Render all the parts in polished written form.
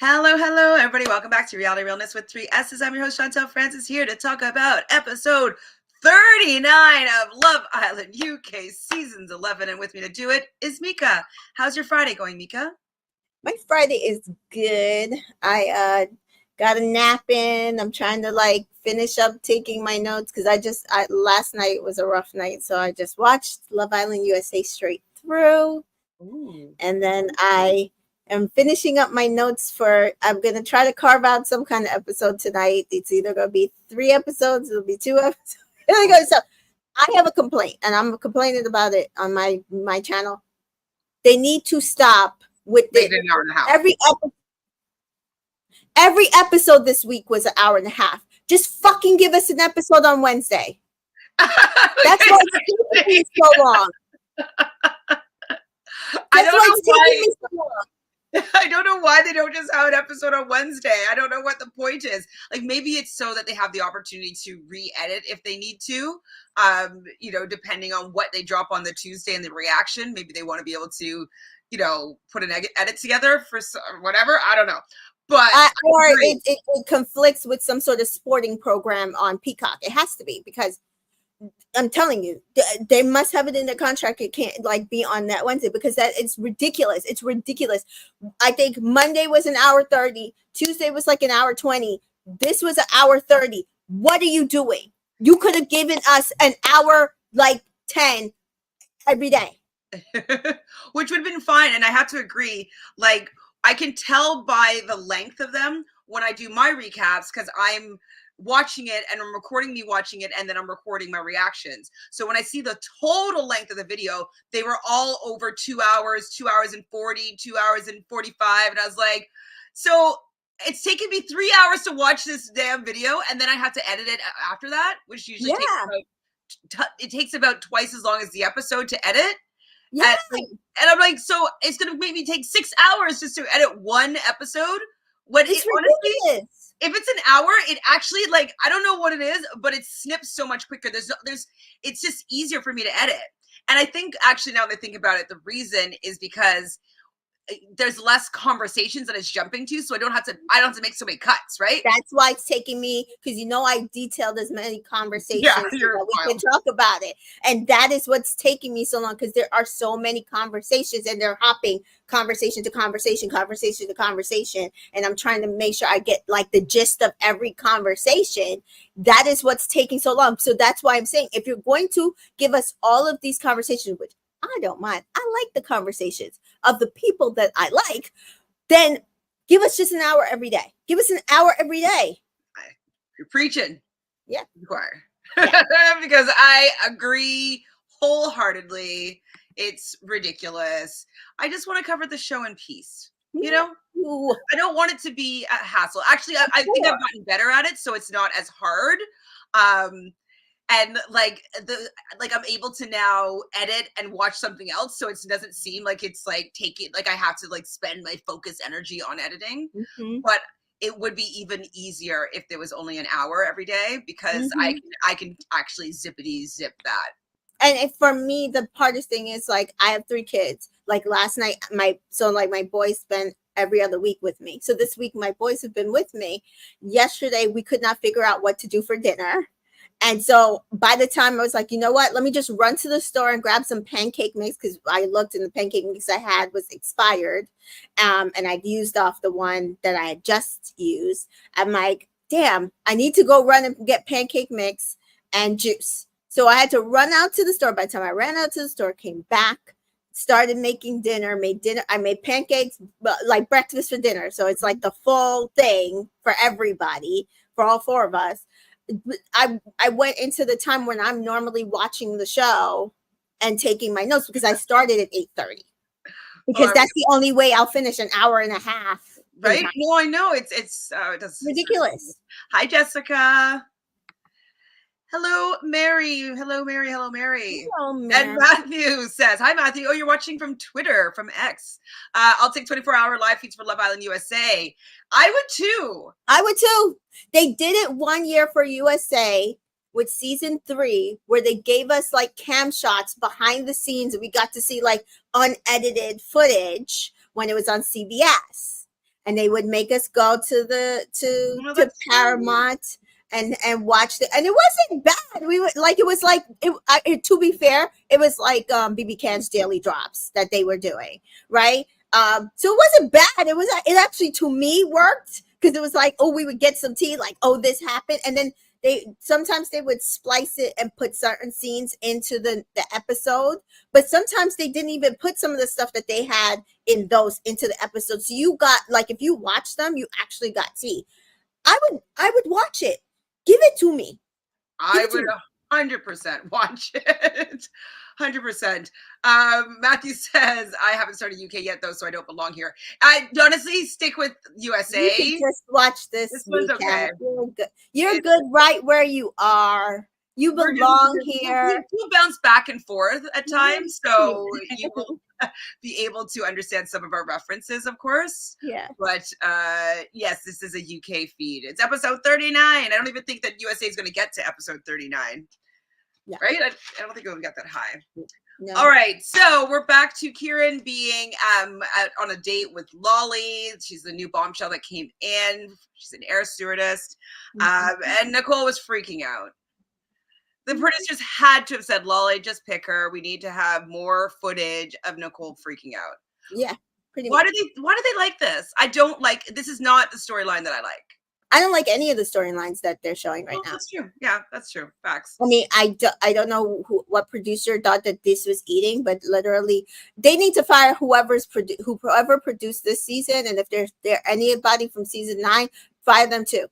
Hello, hello, everybody. Welcome back to Reality Realness with 3S's. I'm your host, Chantele Francis, here to talk about episode 39 of Love Island UK Seasons 11. And with me to do it is Mika. How's your Friday going, Mika? My Friday is good. I got a nap in. I'm trying to finish up taking my notes because last night was a rough night. So I just watched Love Island USA straight through. Ooh. And then I am finishing up my notes I'm going to try to carve out some kind of episode tonight. It's either going to be 3 episodes, it'll be 2 episodes. So I have a complaint, and I'm complaining about it on my channel. They need to stop with it. An hour and a half. Every episode this week was an hour and a half. Just fucking give us an episode on Wednesday. That's why it's taking me so long. I don't know why they don't just have an episode on Wednesday. I don't know what the point is. Like, maybe it's so that they have the opportunity to re-edit if they need to. Depending on what they drop on the Tuesday and the reaction, maybe they want to be able to, put an edit together for whatever. I don't know. But or it conflicts with some sort of sporting program on Peacock. It has to be, because I'm telling you, they must have it in their contract. It can't be on that Wednesday, because it's ridiculous. It's ridiculous. I think Monday was an hour 30. Tuesday was like an hour 20. This was an hour 30. What are you doing? You could have given us an hour 10 every day. Which would have been fine. And I have to agree, I can tell by the length of them when I do my recaps, because I'm watching it and I'm recording me watching it, and then I'm recording my reactions. So when I see the total length of the video, they were all over 2 hours, 2 hours and 40, 2 hours and 45. And I was like, so it's taken me 3 hours to watch this damn video, and then I have to edit it after that, which usually takes about twice as long as the episode to edit. Yeah. And I'm like, so it's going to make me take 6 hours just to edit one episode? When it's ridiculous. If it's an hour, it actually, I don't know what it is, but it snips so much quicker. It's just easier for me to edit. And I think, actually, now that I think about it, the reason is because there's less conversations that it's jumping to, so I don't have to make so many cuts, right? That's why it's taking me, because I detailed as many conversations so that we can talk about it, and that is what's taking me so long, because there are so many conversations and they're hopping conversation to conversation, conversation to conversation, and I'm trying to make sure I get the gist of every conversation. That is what's taking so long. So that's why I'm saying, if you're going to give us all of these conversations, which I don't mind, I like the conversations of the people that I like, then give us just an hour every day. Give us an hour every day. You're preaching. Yeah. Choir. Yeah. Because I agree wholeheartedly. It's ridiculous. I just want to cover the show in peace. Ooh. I don't want it to be a hassle. Actually, I think I've gotten better at it, so it's not as hard. And I'm able to now edit and watch something else, so it doesn't seem like it's taking I have to spend my focus energy on editing. Mm-hmm. But it would be even easier if there was only an hour every day, because I can actually zippity zip that. And for me, the hardest thing is I have 3 kids. Last night, my boys spent every other week with me. So this week my boys have been with me. Yesterday we could not figure out what to do for dinner. And so by the time I was like, you know what, let me just run to the store and grab some pancake mix, because I looked and the pancake mix I had was expired. And I'd used off the one that I had just used. I'm like, damn, I need to go run and get pancake mix and juice. So I had to run out to the store. By the time I ran out to the store, came back, started making dinner, made dinner. I made pancakes, breakfast for dinner. So it's the full thing for everybody, for all 4 of us. I went into the time when I'm normally watching the show and taking my notes, because I started at 8:30, because that's the only way I'll finish an hour and a half. Right? No, I know it's ridiculous. Hi, Jessica. Hello, Mary. Hello, Mary. Hello, Mary. Hello, Mary. And Matthew says, hi, Matthew. Oh, you're watching from Twitter, from X. I'll take 24-hour live feeds for Love Island USA. I would too. They did it one year for USA with season 3, where they gave us cam shots behind the scenes, and we got to see unedited footage when it was on CBS. and they would make us go to the Oh, to that's so Paramount and watch it, and it wasn't bad. We would like, it was like to be fair, it was like BB Can's Daily Drops that they were doing, right? So it wasn't bad. It actually, to me, worked, because it was like, oh, we would get some tea, like, oh, this happened, and then sometimes they would splice it and put certain scenes into the episode, but sometimes they didn't even put some of the stuff that they had in those into the episode. So you got, like, if you watch them, you actually got tea. I would watch it. Give it to me. I would 100% watch it. 100%. Matthew says, I haven't started UK yet, though, so I don't belong here. I honestly stick with USA. You can just watch this one's weekend. okay. You're good. You're good right where you are. You belong here. We'll bounce back and forth at times, so you will be able to understand some of our references, of course. Yeah. But yes, this is a UK feed. It's episode 39. I don't even think that USA is going to get to episode 39. Yeah. Right? I don't think it'll get that high. No. All right, so we're back to Kieran being on a date with Lolly. She's the new bombshell that came in. She's an air stewardess. And Nicole was freaking out. The producers had to have said, Lolly, just pick her. We need to have more footage of Nicole freaking out. Yeah, pretty much. Why do they like this? I don't like, this is not the storyline that I like. I don't like any of the storylines that they're showing right now. That's true. Yeah, that's true. Facts. I mean, I don't know what producer thought that this was eating, but literally, they need to fire whoever produced this season. And if there's anybody from season 9, fire them too.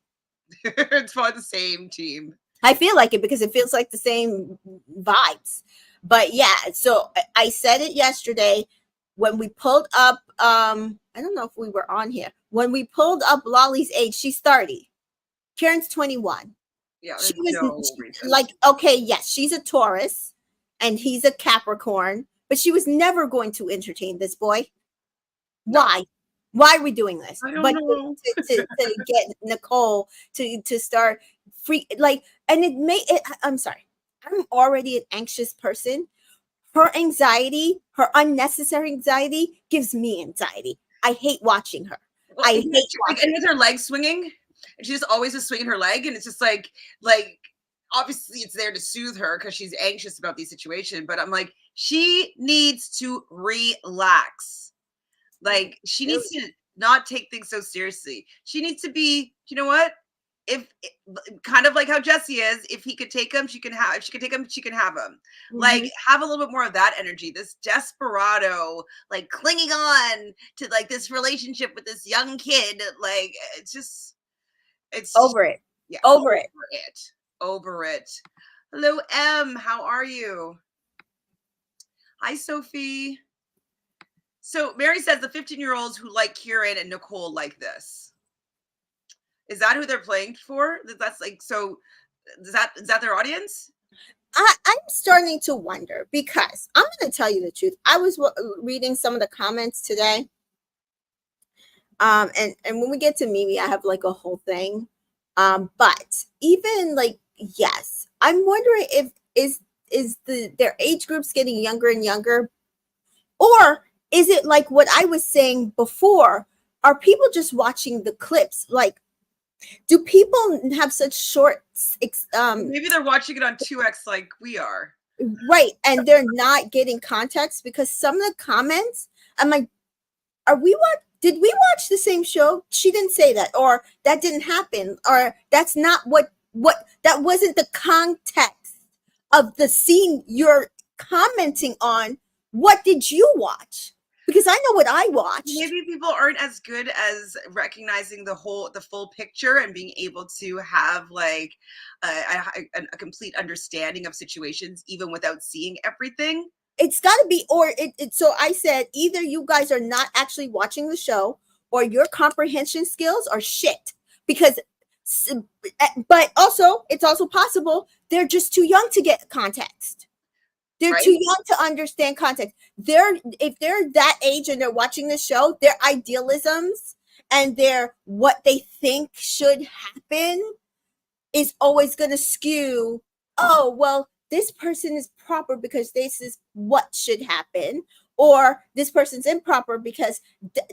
It's for the same team. I feel like it because it feels like the same vibes. But yeah, so I said it yesterday when we pulled up. I don't know if we were on here. When we pulled up Lolly's age, she's 30. Kieran's 21. Yeah, she was like, okay, yes, she's a Taurus and he's a Capricorn, but she was never going to entertain this boy. No. Why are we doing this? I don't know. to get Nicole to start free, like, and it may. I'm sorry, I'm already an anxious person. Her anxiety, her unnecessary anxiety, gives me anxiety. I hate watching her. Well, I hate watching. And with her leg swinging, and she just always is swinging her leg, and it's just like obviously it's there to soothe her because she's anxious about these situations. But I'm like, she needs to relax. Like, she needs to not take things so seriously. She needs to be, you know what? If kind of like how Jesse is, if he could take him, she can have. If she could take him, she can have him. Mm-hmm. Like, have a little bit more of that energy. This desperado, like, clinging on to like this relationship with this young kid. Like, it's over it. Yeah, over it. Over it. Hello, M. How are you? Hi, Sophie. So Mary says the 15-year-olds who like Kieran and Nicole like this. Is that who they're playing for? That's like, so is that their audience? I'm starting to wonder, because I'm going to tell you the truth. I was reading some of the comments today. And when we get to Mimi, I have like a whole thing. But even like, yes, I'm wondering if their age groups getting younger and younger, or is it like what I was saying before? Are people just watching the clips? Like, do people have such short? Maybe they're watching it on 2x like we are. Right, and they're not getting context, because some of the comments, I'm like, did we watch the same show? She didn't say that, or that didn't happen, or that's not what that wasn't the context of the scene you're commenting on. What did you watch? Because I know what I watched. Maybe people aren't as good as recognizing the full picture and being able to have like a complete understanding of situations even without seeing everything. It's got to be, or so I said, either you guys are not actually watching the show, or your comprehension skills are shit. Because, but also, it's also possible they're just too young to get context. They're too young to understand context. If they're that age and they're watching the show, their idealisms and what they think should happen is always going to skew. Oh, well, this person is proper because this is what should happen. or this person's improper because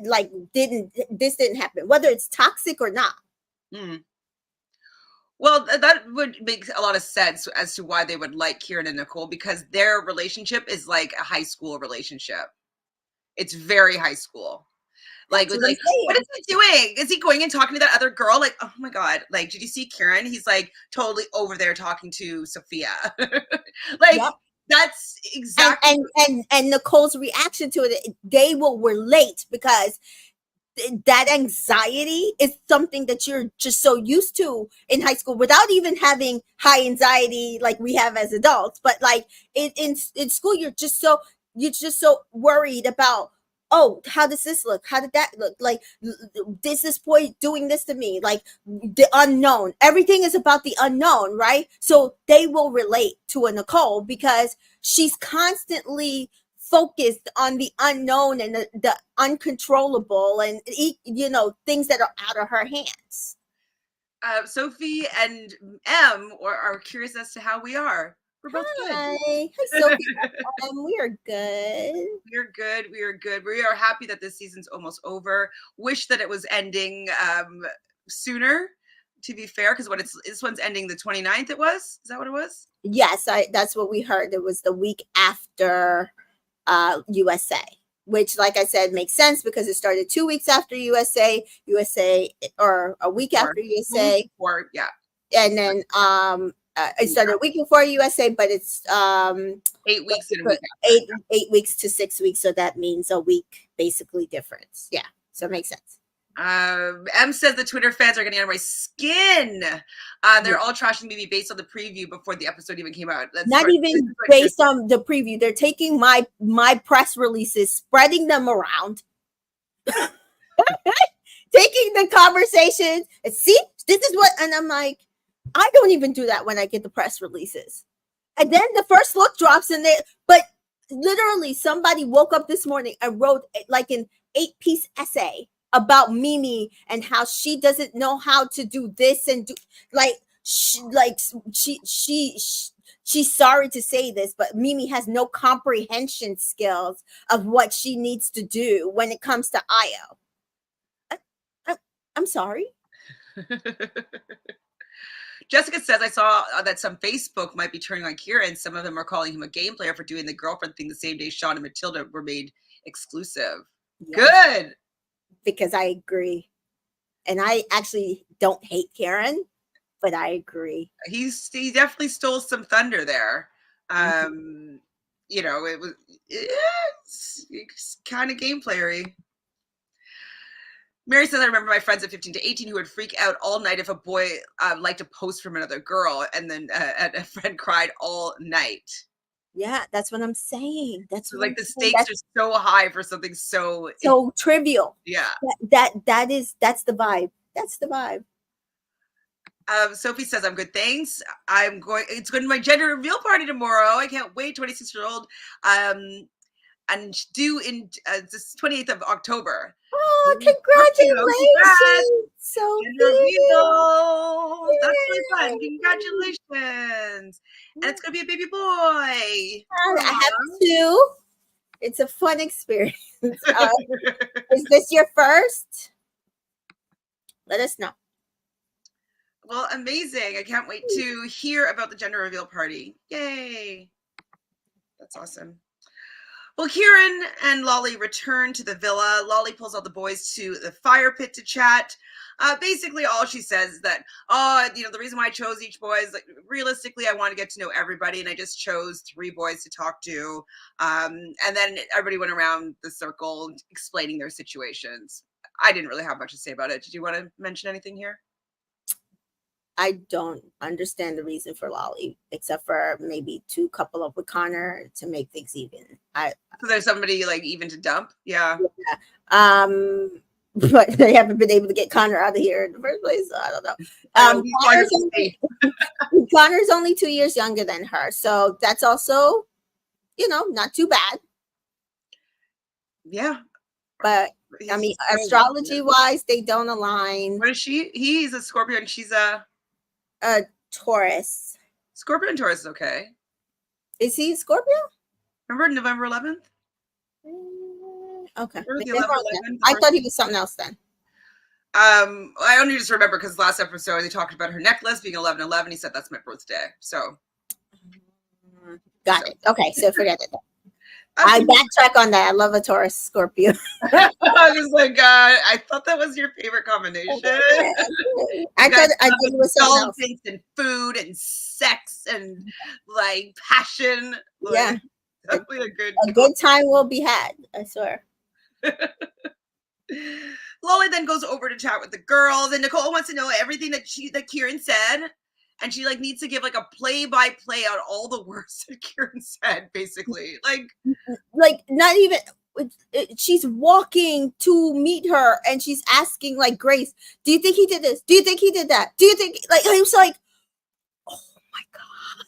this didn't happen, whether it's toxic or not. Mm. Well, that would make a lot of sense as to why they would like Kieran and Nicole, because their relationship is like a high school relationship. It's very high school. Like, That's with what I'm like, what is saying. he doing? Is he going and talking to that other girl? Like, oh my God. Like, did you see Kieran? He's like totally over there talking to Sophia. Like, Yep. that's exactly. And Nicole's reaction to it, they will relate because that anxiety is something that you're just so used to in high school without even having high anxiety like we have as adults. But like in school, you're just so worried about, oh, how does this look? How did that look? Like, this boy doing this to me? Like, the unknown. Everything is about the unknown, right? So they will relate to a Nicole because she's constantly focused on the unknown and the uncontrollable and things that are out of her hands. Sophie and M are curious as to how we are. We're both good. Hi Sophie. We are good. We are good. We are good. We are happy that this season's almost over. Wish that it was ending sooner, to be fair, because this one's ending the 29th. It was? Is that what it was? Yes, that's what we heard. It was the week after USA, which, like I said, makes sense because it started 2 weeks after USA, or a week after USA. Yeah. And then it started a week before USA, but it's 8 weeks and a week 8 weeks to 6 weeks, so that means a week basically difference. Yeah, so it makes sense. M says the Twitter fans are getting under my skin. They're all trashing the movie based on the preview before the episode even came out. Not even based on the preview. They're taking my press releases, spreading them around, taking the conversations, and see, this is what, and I'm like, I don't even do that when I get the press releases. And then the first look drops in there, but literally somebody woke up this morning and wrote like an 8-piece essay about Mimi and how she doesn't know how to do this and do she's sorry to say this, but Mimi has no comprehension skills of what she needs to do when it comes to IO. I'm sorry. Jessica says, I saw that some Facebook might be turning on Kieran. Some of them are calling him a game player for doing the girlfriend thing the same day Sean and Matilda were made exclusive. Yes. Good. Because I agree. And I actually don't hate Kieran, but I agree. He definitely stole some thunder there. It's kind of game playery. Mary says, I remember my friends at 15 to 18 who would freak out all night if a boy liked a post from another girl, and then a friend cried all night. Yeah, that's what I'm saying. That's like the stakes are so high for something so trivial. Yeah. That's the vibe. That's the vibe. Sophie says, I'm good, thanks. It's going to my gender reveal party tomorrow. I can't wait. 26-year-old. And due in this 28th of October. Oh, congratulations! So reveal. That's really fun. Congratulations. And it's going to be a baby boy. I have 2. It's a fun experience. Is this your first? Let us know. Well, amazing. I can't wait to hear about the gender reveal party. Yay. That's awesome. Well, Kieran and Lolly return to the villa. Lolly pulls all the boys to the fire pit to chat. Basically, all she says is that, the reason why I chose each boy is, like, realistically, I want to get to know everybody, and I just chose 3 boys to talk to. And then everybody went around the circle explaining their situations. I didn't really have much to say about it. Did you want to mention anything here? I don't understand the reason for Lolly, except for maybe to couple up with Connor to make things even. So there's somebody like even to dump? Yeah. But they haven't been able to get Connor out of here in the first place. So I don't know. Connor's only 2 years younger than her, so that's also, not too bad. Yeah. But I mean, astrology-wise, they don't align. What is she? He's a Scorpio and she's a Taurus. Scorpio and Taurus is okay. Is he Scorpio? Remember November 11th? Okay. Remember the Maybe I'm 11, wrong then. 11? I thought he was something else then. I only just remember because last episode they talked about her necklace being 11/11. He said that's my birthday. So Got it. Okay, so forget it. I I backtrack on that. I love a Taurus Scorpio. I was like, I thought that was your favorite combination. I thought it was something else. Indulgence and food and sex and like passion. Like, Yeah, definitely a good time will be had. I swear. Lolly then goes over to chat with the girls, and Nicole wants to know everything that Kieran said, and she like needs to give like a play-by-play on all the words that Kieran said, basically. Like not even. She's walking to meet her, and she's asking like Grace, "Do you think he did this? Do you think he did that? Do you think?" Like I was like, "Oh my god."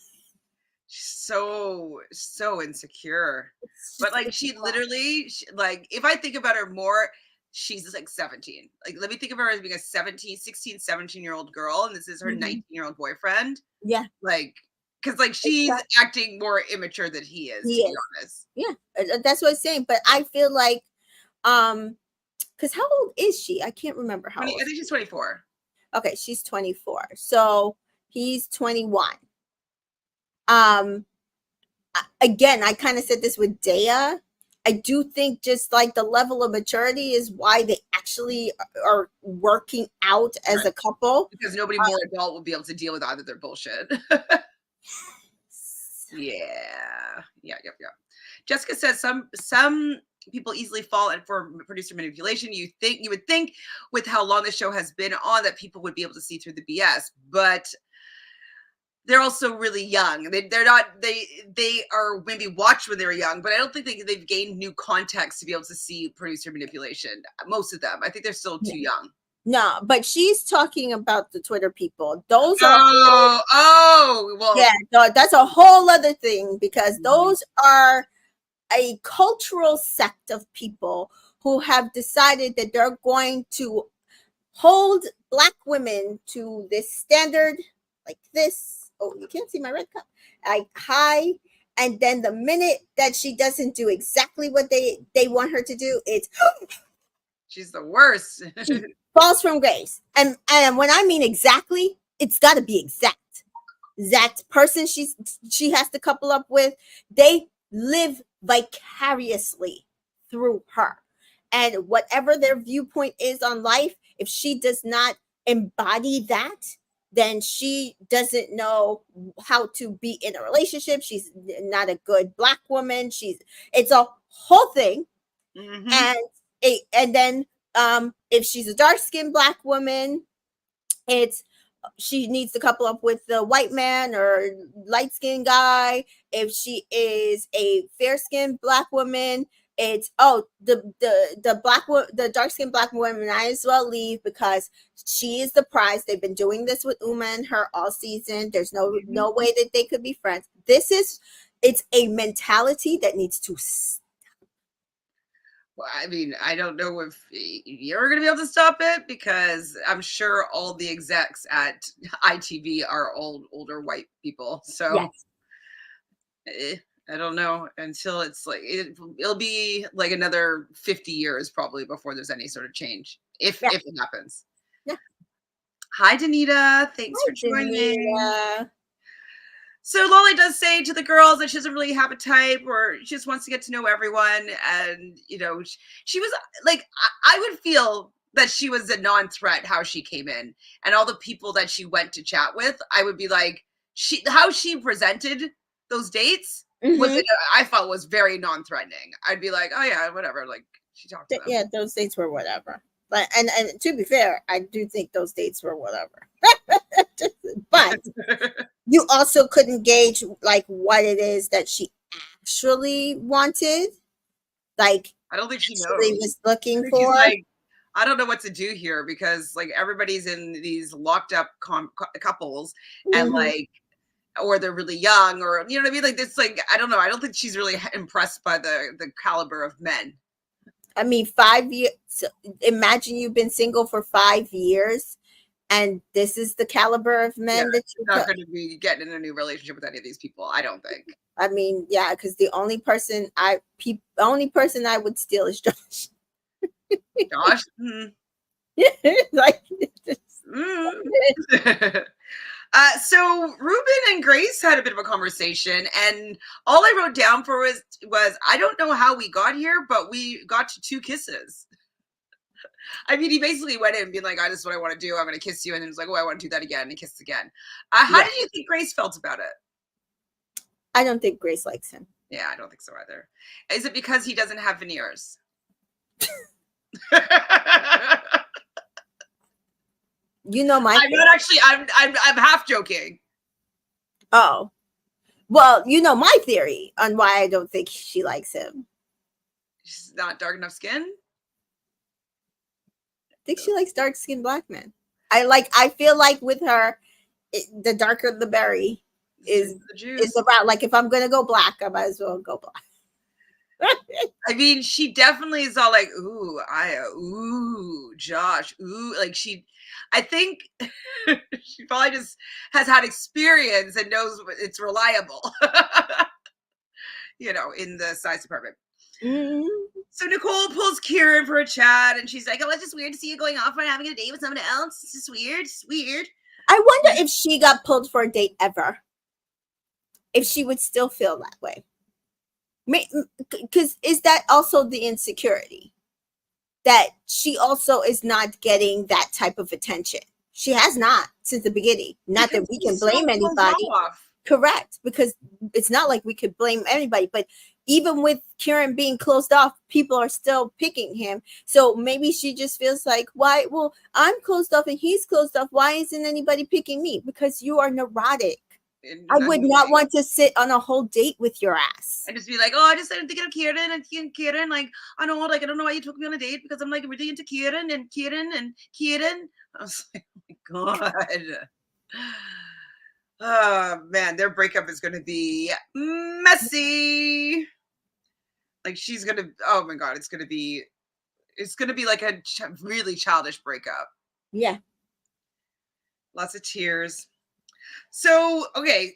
So insecure, but like she literally like if I think about her more, she's like 17. Like let me think of her as being a 16 17-year-old girl, and this is her 19-year-old boyfriend. Yeah, like because like she's acting more immature than he is, to be honest. Yeah, that's what I'm saying. But I feel like because how old is she? I can't remember how old. I think she's 24. Okay, she's 24, so he's 21. Again, I kind of said this with Dea. I do think just like the level of maturity is why they actually are working out as a couple. Because nobody more adult will be able to deal with either their bullshit. Yeah. Jessica says some people easily fall for producer manipulation. You would think with how long the show has been on that people would be able to see through the BS, but they're also really young. They're not. They are maybe watched when they were young, but I don't think they've gained new context to be able to see producer manipulation. Most of them, I think they're still too young. No, but she's talking about the Twitter people. Those are well, yeah, that's a whole other thing because those are a cultural sect of people who have decided that they're going to hold Black women to this standard like this. Oh, you can't see my red cup. Like high, and then the minute that she doesn't do exactly what they want her to do, it's she's the worst. She falls from grace. And when I mean exactly, it's got to be exact. That person she has to couple up with, they live vicariously through her. And whatever their viewpoint is on life, if she does not embody that, then she doesn't know how to be in a relationship. She's not a good Black woman. It's a whole thing. Mm-hmm. And then if she's a dark-skinned Black woman, she needs to couple up with the white man or light-skinned guy. If she is a fair-skinned Black woman, it's the dark-skinned Black woman might as well leave because she is the prize. They've been doing this with Uma and her all season. There's no way that they could be friends. It's a mentality that needs to stop. Well, I mean, I don't know if you're going to be able to stop it because I'm sure all the execs at ITV are older white people. So yes. I don't know until it's like it'll be like another 50 years probably before there's any sort of change if it happens. Yeah. Hi, Danita. Thanks for joining. So Lolly does say to the girls that she doesn't really have a type, or she just wants to get to know everyone. And she was like, I would feel that she was a non-threat how she came in, and all the people that she went to chat with, I would be like, how she presented those dates. Mm-hmm. I felt was very non-threatening. I'd be like, oh yeah, whatever. Like she talked to them. Yeah, those dates were whatever. But and to be fair, I do think those dates were whatever. But you also couldn't gauge like what it is that she actually wanted. Like I don't think she was looking for. Like, I don't know what to do here because like everybody's in these locked up couples, and like. Or they're really young, or you know what I mean? Like this, like I don't know. I don't think she's really impressed by the caliber of men. I mean, 5 years. Imagine you've been single for 5 years, And this is the caliber of men that you not going to be getting in a new relationship with any of these people, I don't think. I mean, yeah, because the only person I would steal is Josh. Josh? Like, so Ruben and Grace had a bit of a conversation, and all I wrote down for was I don't know how we got here, but we got to 2 kisses. I mean, he basically went in being like, "This is what I want to do. I'm going to kiss you," and then he was like, "Oh, I want to do that again," and he kissed again. How did you think Grace felt about it? I don't think Grace likes him. Yeah, I don't think so either. Is it because he doesn't have veneers? You know my. I'm not actually. I'm half joking. Oh, well, you know my theory on why I don't think she likes him. She's not dark enough skin. I think she likes dark skinned black men. I feel like with her, the darker the berry is about. Like, if I'm gonna go black, I might as well go black. I mean, she definitely is all like, ooh, Josh, ooh, like I think she probably just has had experience and knows it's reliable, in the size department. Mm-hmm. So Nicole pulls Kieran for a chat, and she's like, "Oh, it's just weird to see you going off and having a date with someone else. It's just weird. It's weird." I wonder if she got pulled for a date ever, if she would still feel that way. Because is that also the insecurity that she also is not getting that type of attention? She has not since the beginning. Not that we can blame anybody. Correct, because it's not like we could blame anybody. But even with Kieran being closed off, people are still picking him. So maybe she just feels like, why? Well, I'm closed off and he's closed off. Why isn't anybody picking me? Because you are neurotic. I would not want to sit on a whole date with your ass. And just be like, I'm thinking of Kieran and Kieran. Like, I don't know why you took me on a date, because I'm like really into Kieran and Kieran and Kieran. I was like, oh my God. Oh man, their breakup is going to be messy. Like, she's going to, oh my God, it's going to be like a really childish breakup. Yeah. Lots of tears. So, okay.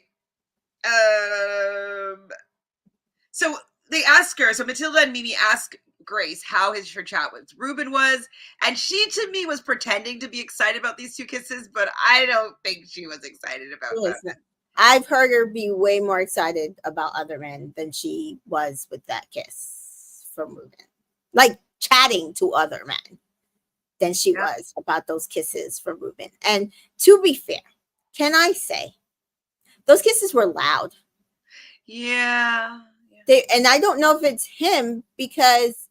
So they ask her, so Matilda and Mimi ask Grace how her chat with Ruben was, and she, to me, was pretending to be excited about these 2 kisses, but I don't think she was excited about that. I've heard her be way more excited about other men than she was with that kiss from Ruben. Like, chatting to other men than she was about those kisses from Ruben. And to be fair, can I say, those kisses were loud. Yeah. And I don't know if it's him, because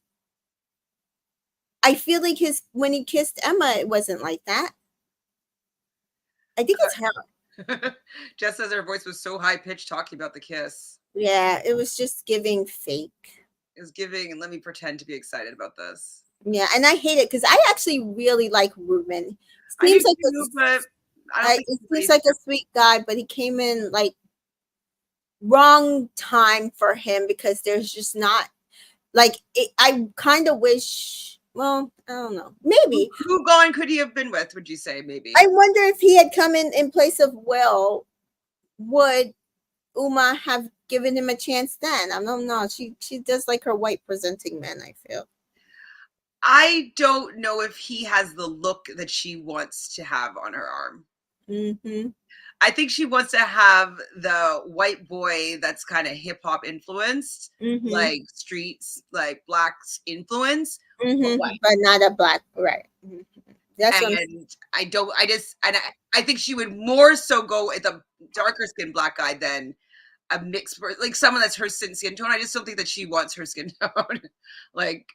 I feel like when he kissed Emma, it wasn't like that. I think it's her. Jess says her voice was so high pitched talking about the kiss. Yeah, it was just giving fake. It was giving, and let me pretend to be excited about this. Yeah, and I hate it because I actually really like Ruben. Seems like a sweet guy, but he came in like wrong time for him, because there's just not like it. I kind of wish. Well, I don't know. Maybe who going could he have been with? Would you say maybe? I wonder if he had come in place of Will, would Uma have given him a chance then? I don't know. She does like her white presenting men, I feel. I don't know if he has the look that she wants to have on her arm. Mm-hmm. I think she wants to have the white boy that's kind of hip hop influenced, like streets, like black influence, but not a black, right? That's and I think she would more so go with a darker skinned black guy than a mixed, like someone that's her skin tone. I just don't think that she wants her skin tone. Like,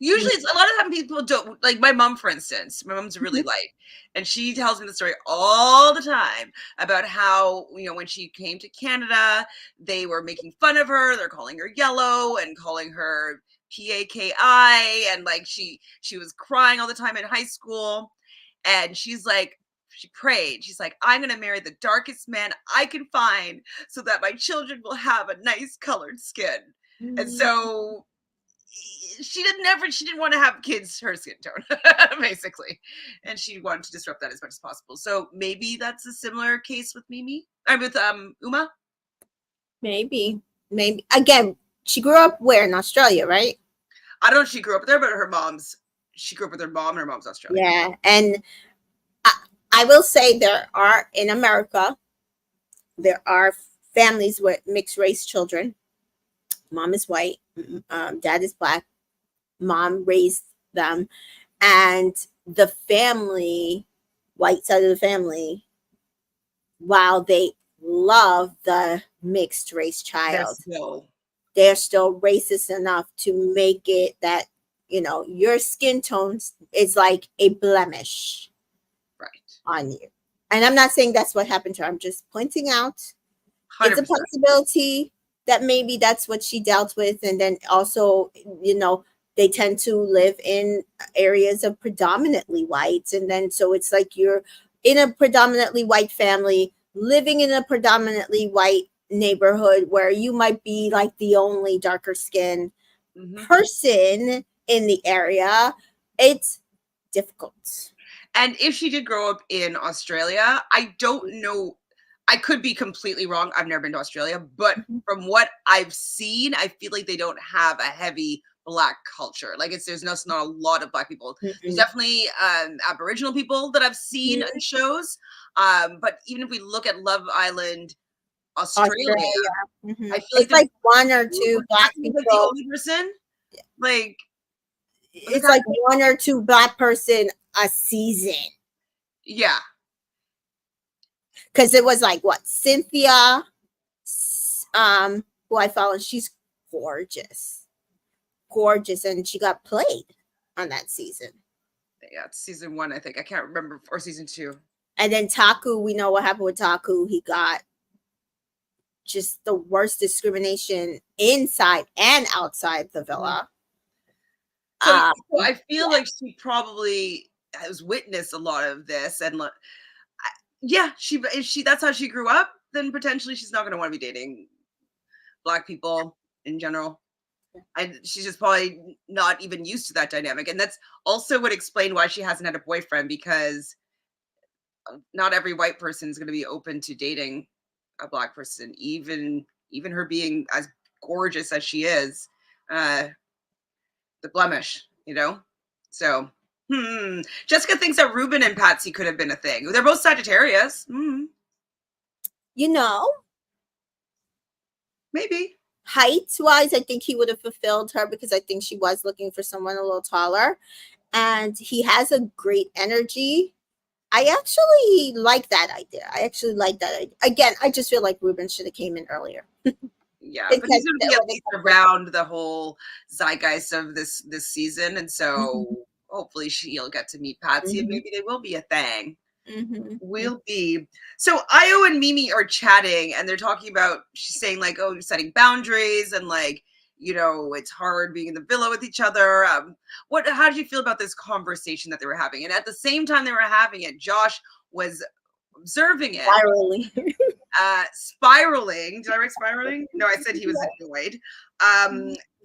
usually, a lot of time people don't, like my mom, for instance. My mom's really light, and she tells me the story all the time about how, when she came to Canada, they were making fun of her. They're calling her yellow and calling her PAKI, and like she was crying all the time in high school. And she's like, she prayed. She's like, I'm going to marry the darkest man I can find so that my children will have a nice colored skin. And so she didn't want to have kids her skin tone, basically, and she wanted to disrupt that as much as possible. So maybe that's a similar case with Mimi. I'm with Uma. Maybe. Again, she grew up where? In Australia, right? I don't know if she grew up there, but she grew up with her mom, and her mom's Australian. Yeah. And I will say in America, there are families with mixed race children. Mom is white, dad is black. Mom raised them, and the family, white side of the family, while they love the mixed race child, they're still racist enough to make it that, your skin tone is like a blemish on you. And I'm not saying that's what happened to her. I'm just pointing out 100%. It's a possibility that maybe that's what she dealt with. And then also, they tend to live in areas of predominantly whites. And then so it's like you're in a predominantly white family, living in a predominantly white neighborhood where you might be like the only darker skinned person in the area. It's difficult. And if she did grow up in Australia, I don't know. I could be completely wrong. I've never been to Australia, but from what I've seen, I feel like they don't have a heavy Black culture. Like there's not a lot of Black people. There's definitely Aboriginal people that I've seen in shows. But even if we look at Love Island Australia. I feel it's like one or two Black people. Like the only person. Like it's like one or two Black person a season. Yeah. Because it was like what? Cynthia, who I follow, she's gorgeous. Gorgeous. And she got played on that season. Yeah, it's season 1, I think. I can't remember. Or season 2. And then Taku, we know what happened with Taku. He got just the worst discrimination inside and outside the villa. So I feel like she probably has witnessed a lot of this, and if that's how she grew up, then potentially she's not going to want to be dating Black people in general. She's just probably not even used to that dynamic, and that's also would explain why she hasn't had a boyfriend, because not every white person is going to be open to dating a Black person, even her being as gorgeous as she is. The blemish, So, Jessica thinks that Ruben and Patsy could have been a thing. They're both Sagittarius. Maybe. Height-wise, I think he would have fulfilled her, because I think she was looking for someone a little taller. And he has a great energy. I actually like that idea. Again, I just feel like Ruben should have came in earlier. Yeah, but he's going to be at least around the whole zeitgeist of this season, and so hopefully she'll get to meet Patsy, and maybe they will be a thing. Will be. So Io and Mimi are chatting, and they're talking about. She's saying like, "Oh, you're setting boundaries, and like, it's hard being in the villa with each other." How did you feel about this conversation that they were having? And at the same time they were having it, Josh was observing it. Spiraling. Did I write spiraling? No, I said he was annoyed.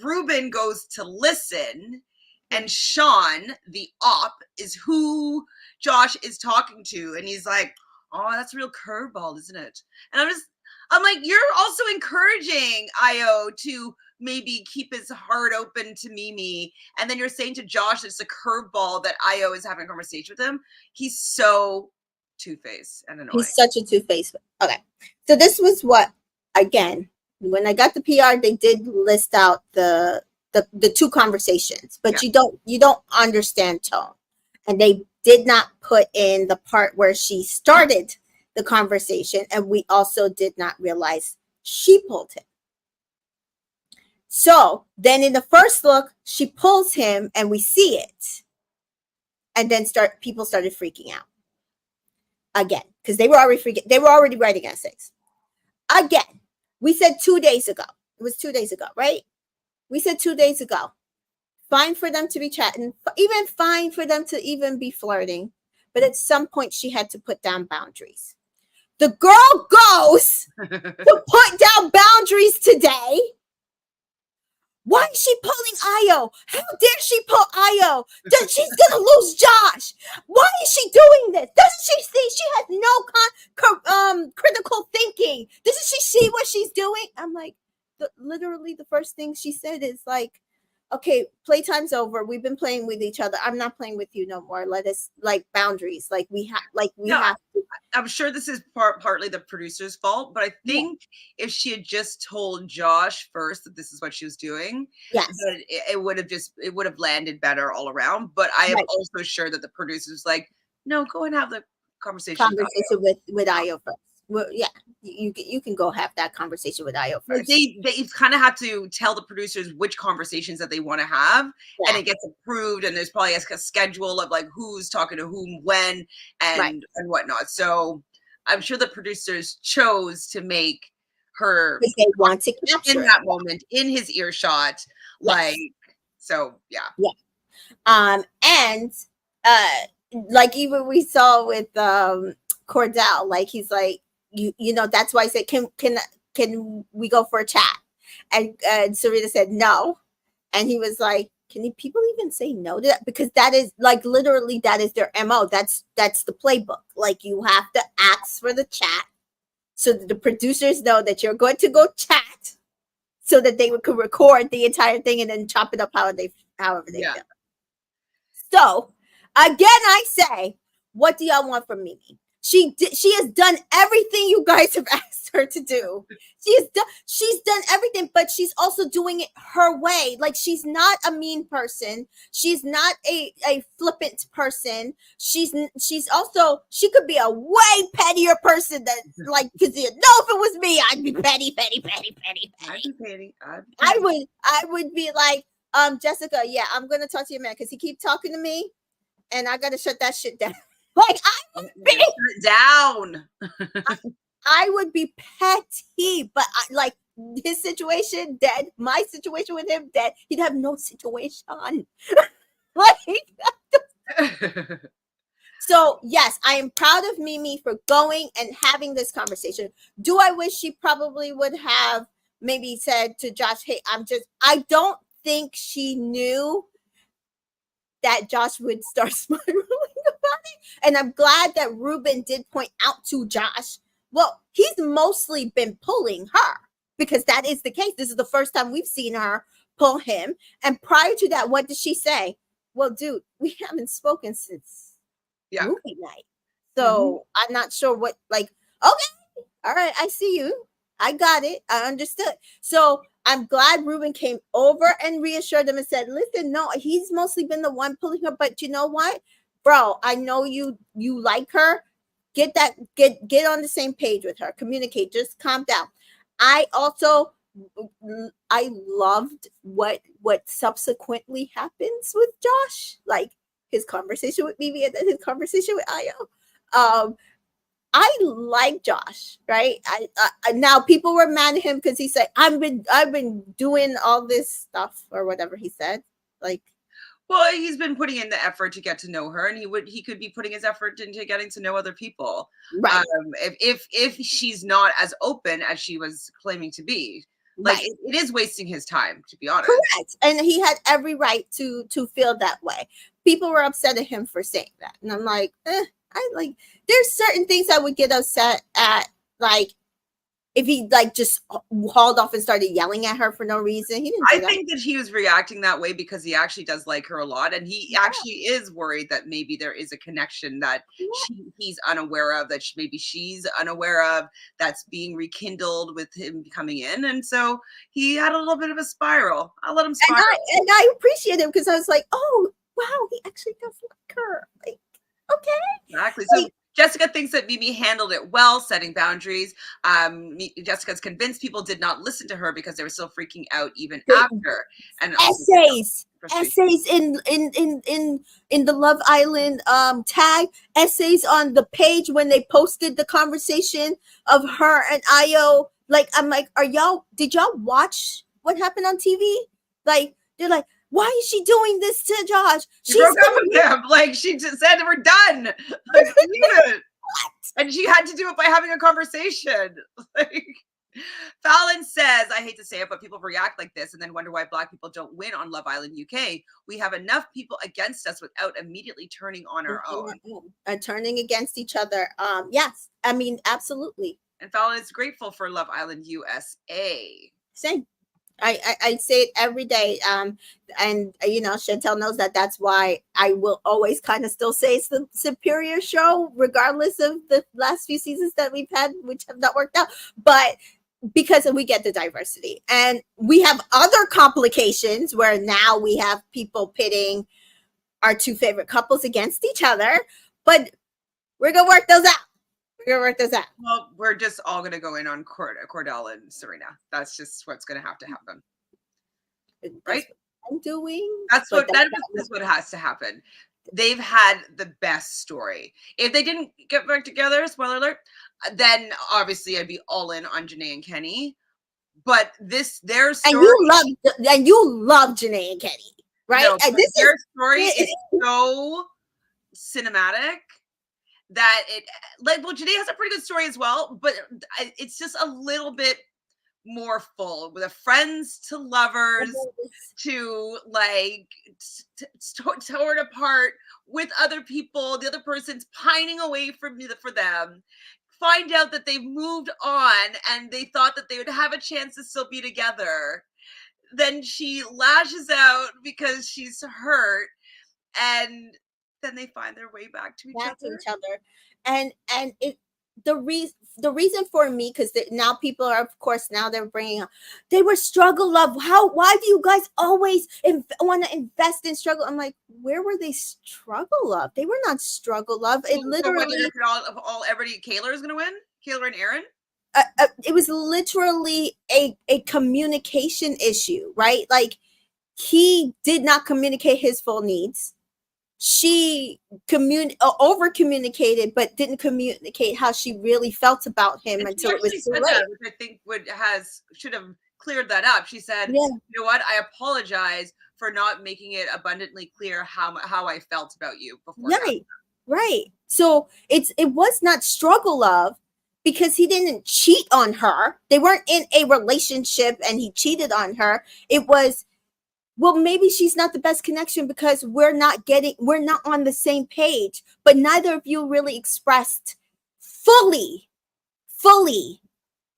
Ruben goes to listen, and Sean, the op, is who Josh is talking to, and he's like, "Oh, that's a real curveball, isn't it?" And I'm like, you're also encouraging Io to maybe keep his heart open to Mimi, and then you're saying to Josh it's a curveball that Io is having a conversation with him. He's so two-faced and annoying. He's such a two-faced. Okay, so this was what, again, when I got the PR, they did list out the two conversations, but you don't understand tone, and they did not put in the part where she started the conversation, and we also did not realize she pulled him. So then in the first look, she pulls him, and we see it, and then people started freaking out again, because they were already writing essays. Again, we said 2 days ago. It was 2 days ago, right? We said 2 days ago. Fine for them to be chatting, even fine for them to even be flirting. But at some point, she had to put down boundaries. The girl goes to put down boundaries today, Why is she pulling Io? How dare she pull Io? She's gonna lose Josh. Why is she doing this? Doesn't she see she has no critical thinking? Doesn't she see what she's doing? I'm like, literally the first thing she said is like, okay, playtime's over. We've been playing with each other. I'm not playing with you no more. Let us, like, boundaries. Like we have to. I'm sure this is partly the producer's fault, but I think if she had just told Josh first that this is what she was doing, Yes, that it would have landed better all around. But I am also sure that the producer's like, no, go and have the conversation with Io first. Well, yeah, you can go have that conversation with Io first. They kind of have to tell the producers which conversations that they want to have, and it gets approved. And there's probably a schedule of like who's talking to whom, when, and whatnot. So I'm sure the producers chose to make her because they want to capture in that moment in his earshot, like so. Yeah. And like even we saw with Cordell, like he's like, you know, that's why I said, can we go for a chat? And Serena said no, and he was like, can people even say no to that? Because that is like literally that is their MO. That's the playbook. Like you have to ask for the chat so that the producers know that you're going to go chat, so that they could record the entire thing and then chop it up however they feel. So again, I say, what do y'all want from Mimi? She has done everything you guys have asked her to do. She's done everything, but she's also doing it her way. Like she's not a mean person. She's not a flippant person. She's also, she could be a way pettier person that like, because you know, if it was me, I'd be petty. I'd be petty. I would be like, Jessica, yeah, I'm gonna talk to your man because he keeps talking to me, and I gotta shut that shit down. Like I would be down. I would be petty, but like his situation dead, my situation with him dead. He'd have no situation. Like, so yes, I am proud of Mimi for going and having this conversation. Do I wish she probably would have maybe said to Josh, "Hey, I don't think she knew that Josh would start spiraling about it." And I'm glad that Ruben did point out to Josh, well, he's mostly been pulling her, because that is the case. This is the first time we've seen her pull him. And prior to that, what did she say? Well, dude, we haven't spoken since movie night. So I'm not sure what, like, okay, all right, I see you. I got it. I understood. So I'm glad Ruben came over and reassured them and said, listen, no, he's mostly been the one pulling her, but you know what, bro, I know you like her. Get on the same page with her. Communicate. Just calm down. I loved what subsequently happens with Josh, like his conversation with Mimi and then his conversation with Io. I like Josh, right? I now people were mad at him because he said, I've been doing all this stuff or whatever he said. Like, well, he's been putting in the effort to get to know her, and he could be putting his effort into getting to know other people. Right. If she's not as open as she was claiming to be, like it is wasting his time, to be honest. Correct. And he had every right to feel that way. People were upset at him for saying that, and I'm like, there's certain things I would get upset at, like if he like just hauled off and started yelling at her for no reason. He didn't. I think that he was reacting that way because he actually does like her a lot, and he actually is worried that maybe there is a connection that he's unaware of, that maybe she's unaware of, that's being rekindled with him coming in, and so he had a little bit of a spiral. I'll let him spiral. And I appreciate him because I was like, oh wow, he actually does like her. Like, okay, exactly. So Jessica thinks that Mimi handled it well, setting boundaries. Jessica's convinced people did not listen to her because they were still freaking out even after. And essays in the Love Island tag, essays on the page when they posted the conversation of her and Io. Like, I'm like, did y'all watch what happened on TV? Like, they're like, why is she doing this to Josh? She broke up with him. Like, she just said we're done. Like, and she had to do it by having a conversation. Like, Fallon says, I hate to say it, but people react like this and then wonder why Black people don't win on Love Island UK. We have enough people against us without immediately turning on our own. Turning against each other. Yes, I mean, absolutely. And Fallon is grateful for Love Island USA. Same. I say it every day. And you know, Chantele knows that. That's why I will always kind of still say it's the superior show, regardless of the last few seasons that we've had, which have not worked out. But because we get the diversity, and we have other complications where now we have people pitting our two favorite couples against each other, but we're gonna work those out. We're gonna work those out. Well, we're just all gonna go in on Cordell and Serena. That's just what's gonna have to happen, right? I'm doing. That's what has to happen. They've had the best story. If they didn't get back together, spoiler alert, then obviously I'd be all in on Janae and Kenny. But their story, and you love Janae and Kenny, right? No, and their story is so cinematic that Janae has a pretty good story as well, but it's just a little bit more full, with the friends to lovers to torn apart with other people, the other person's pining away for them, find out that they've moved on and they thought that they would have a chance to still be together. Then she lashes out because she's hurt, and then they find their way back to each other. And it the reason for me, because now people are, of course, now they're bringing up, they were struggle love. Why do you guys always want to invest in struggle? I'm like, where were they struggle love? They were not struggle love. It literally everybody. Kayla is gonna win. Kayla and Aaron. It was literally a communication issue, right? Like, he did not communicate his full needs. She over communicated, but didn't communicate how she really felt about him until it was too late. Which I think should have cleared that up. She said, "You know what? I apologize for not making it abundantly clear how I felt about you before." Right. So it was not struggle love, because he didn't cheat on her. They weren't in a relationship and he cheated on her. It was, well, maybe she's not the best connection because we're not on the same page, but neither of you really expressed fully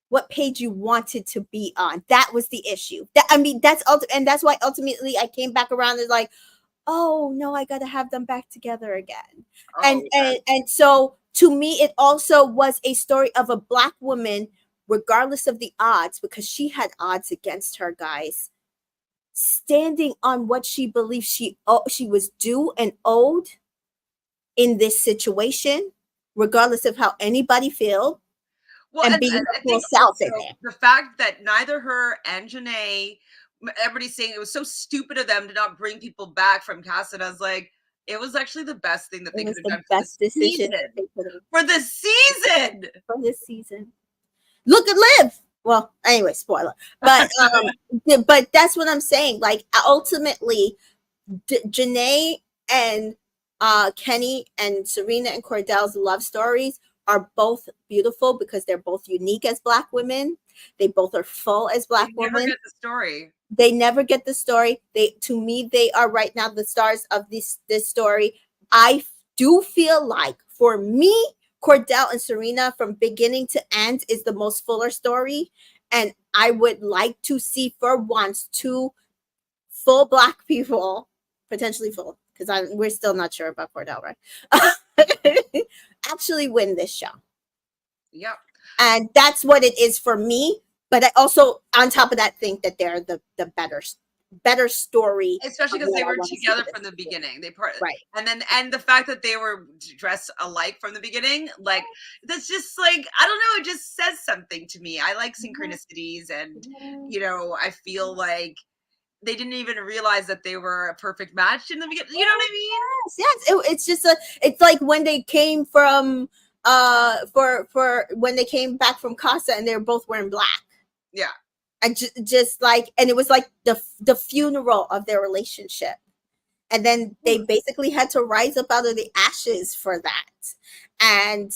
what page you wanted to be on. That was the issue. And that's why ultimately I came back around and like, oh no, I got to have them back together again. And so to me, it also was a story of a Black woman, regardless of the odds, because she had odds against her, guys, standing on what she believed she was due and owed in this situation, regardless of how anybody felt. Well, and being self in there. The fact that neither her and Janae, everybody's saying it was so stupid of them to not bring people back from cast, and I was like, it was actually the best thing that they could have done. Best decision for the season. For this season. Look at Liv. Well, anyway, spoiler. But but that's what I'm saying. Like, ultimately, Janae and Kenny and Serena and Cordell's love stories are both beautiful because they're both unique as Black women. They both are full as Black women. Never get the story. They never get the story. To me, they are right now the stars of this story. I do feel like, for me, Cordell and Serena from beginning to end is the most fuller story. And I would like to see, for once, two full Black people, potentially full, because we're still not sure about Cordell, right? Actually win this show. Yep. And that's what it is for me. But I also, on top of that, think that they're the better story, especially because they were together from the beginning. Right. And the fact that they were dressed alike from the beginning, like, that's just like, I don't know, it just says something to me. I like synchronicities, and you know, I feel like they didn't even realize that they were a perfect match in the beginning. You know what I mean? Yes. It's just it's like when they came from for when they came back from Casa and they were both wearing black. Yeah. And just like, and it was like the funeral of their relationship. And then they basically had to rise up out of the ashes for that. And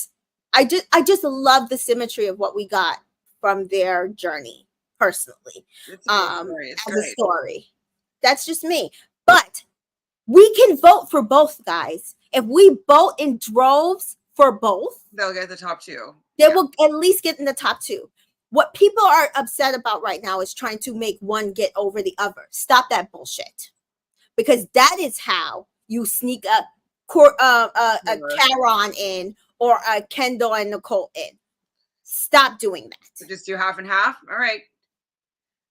I just love the symmetry of what we got from their journey personally. It's a great story. It's as great. a story. That's just me. But we can vote for both, guys. If we vote in droves for both, They'll get the top two. they will at least get in the top two. What people are upset about right now is trying to make one get over the other. Stop that bullshit. Because that is how you sneak a Karen in or a Kendall and Nicole in. Stop doing that. So just do half and half. All right.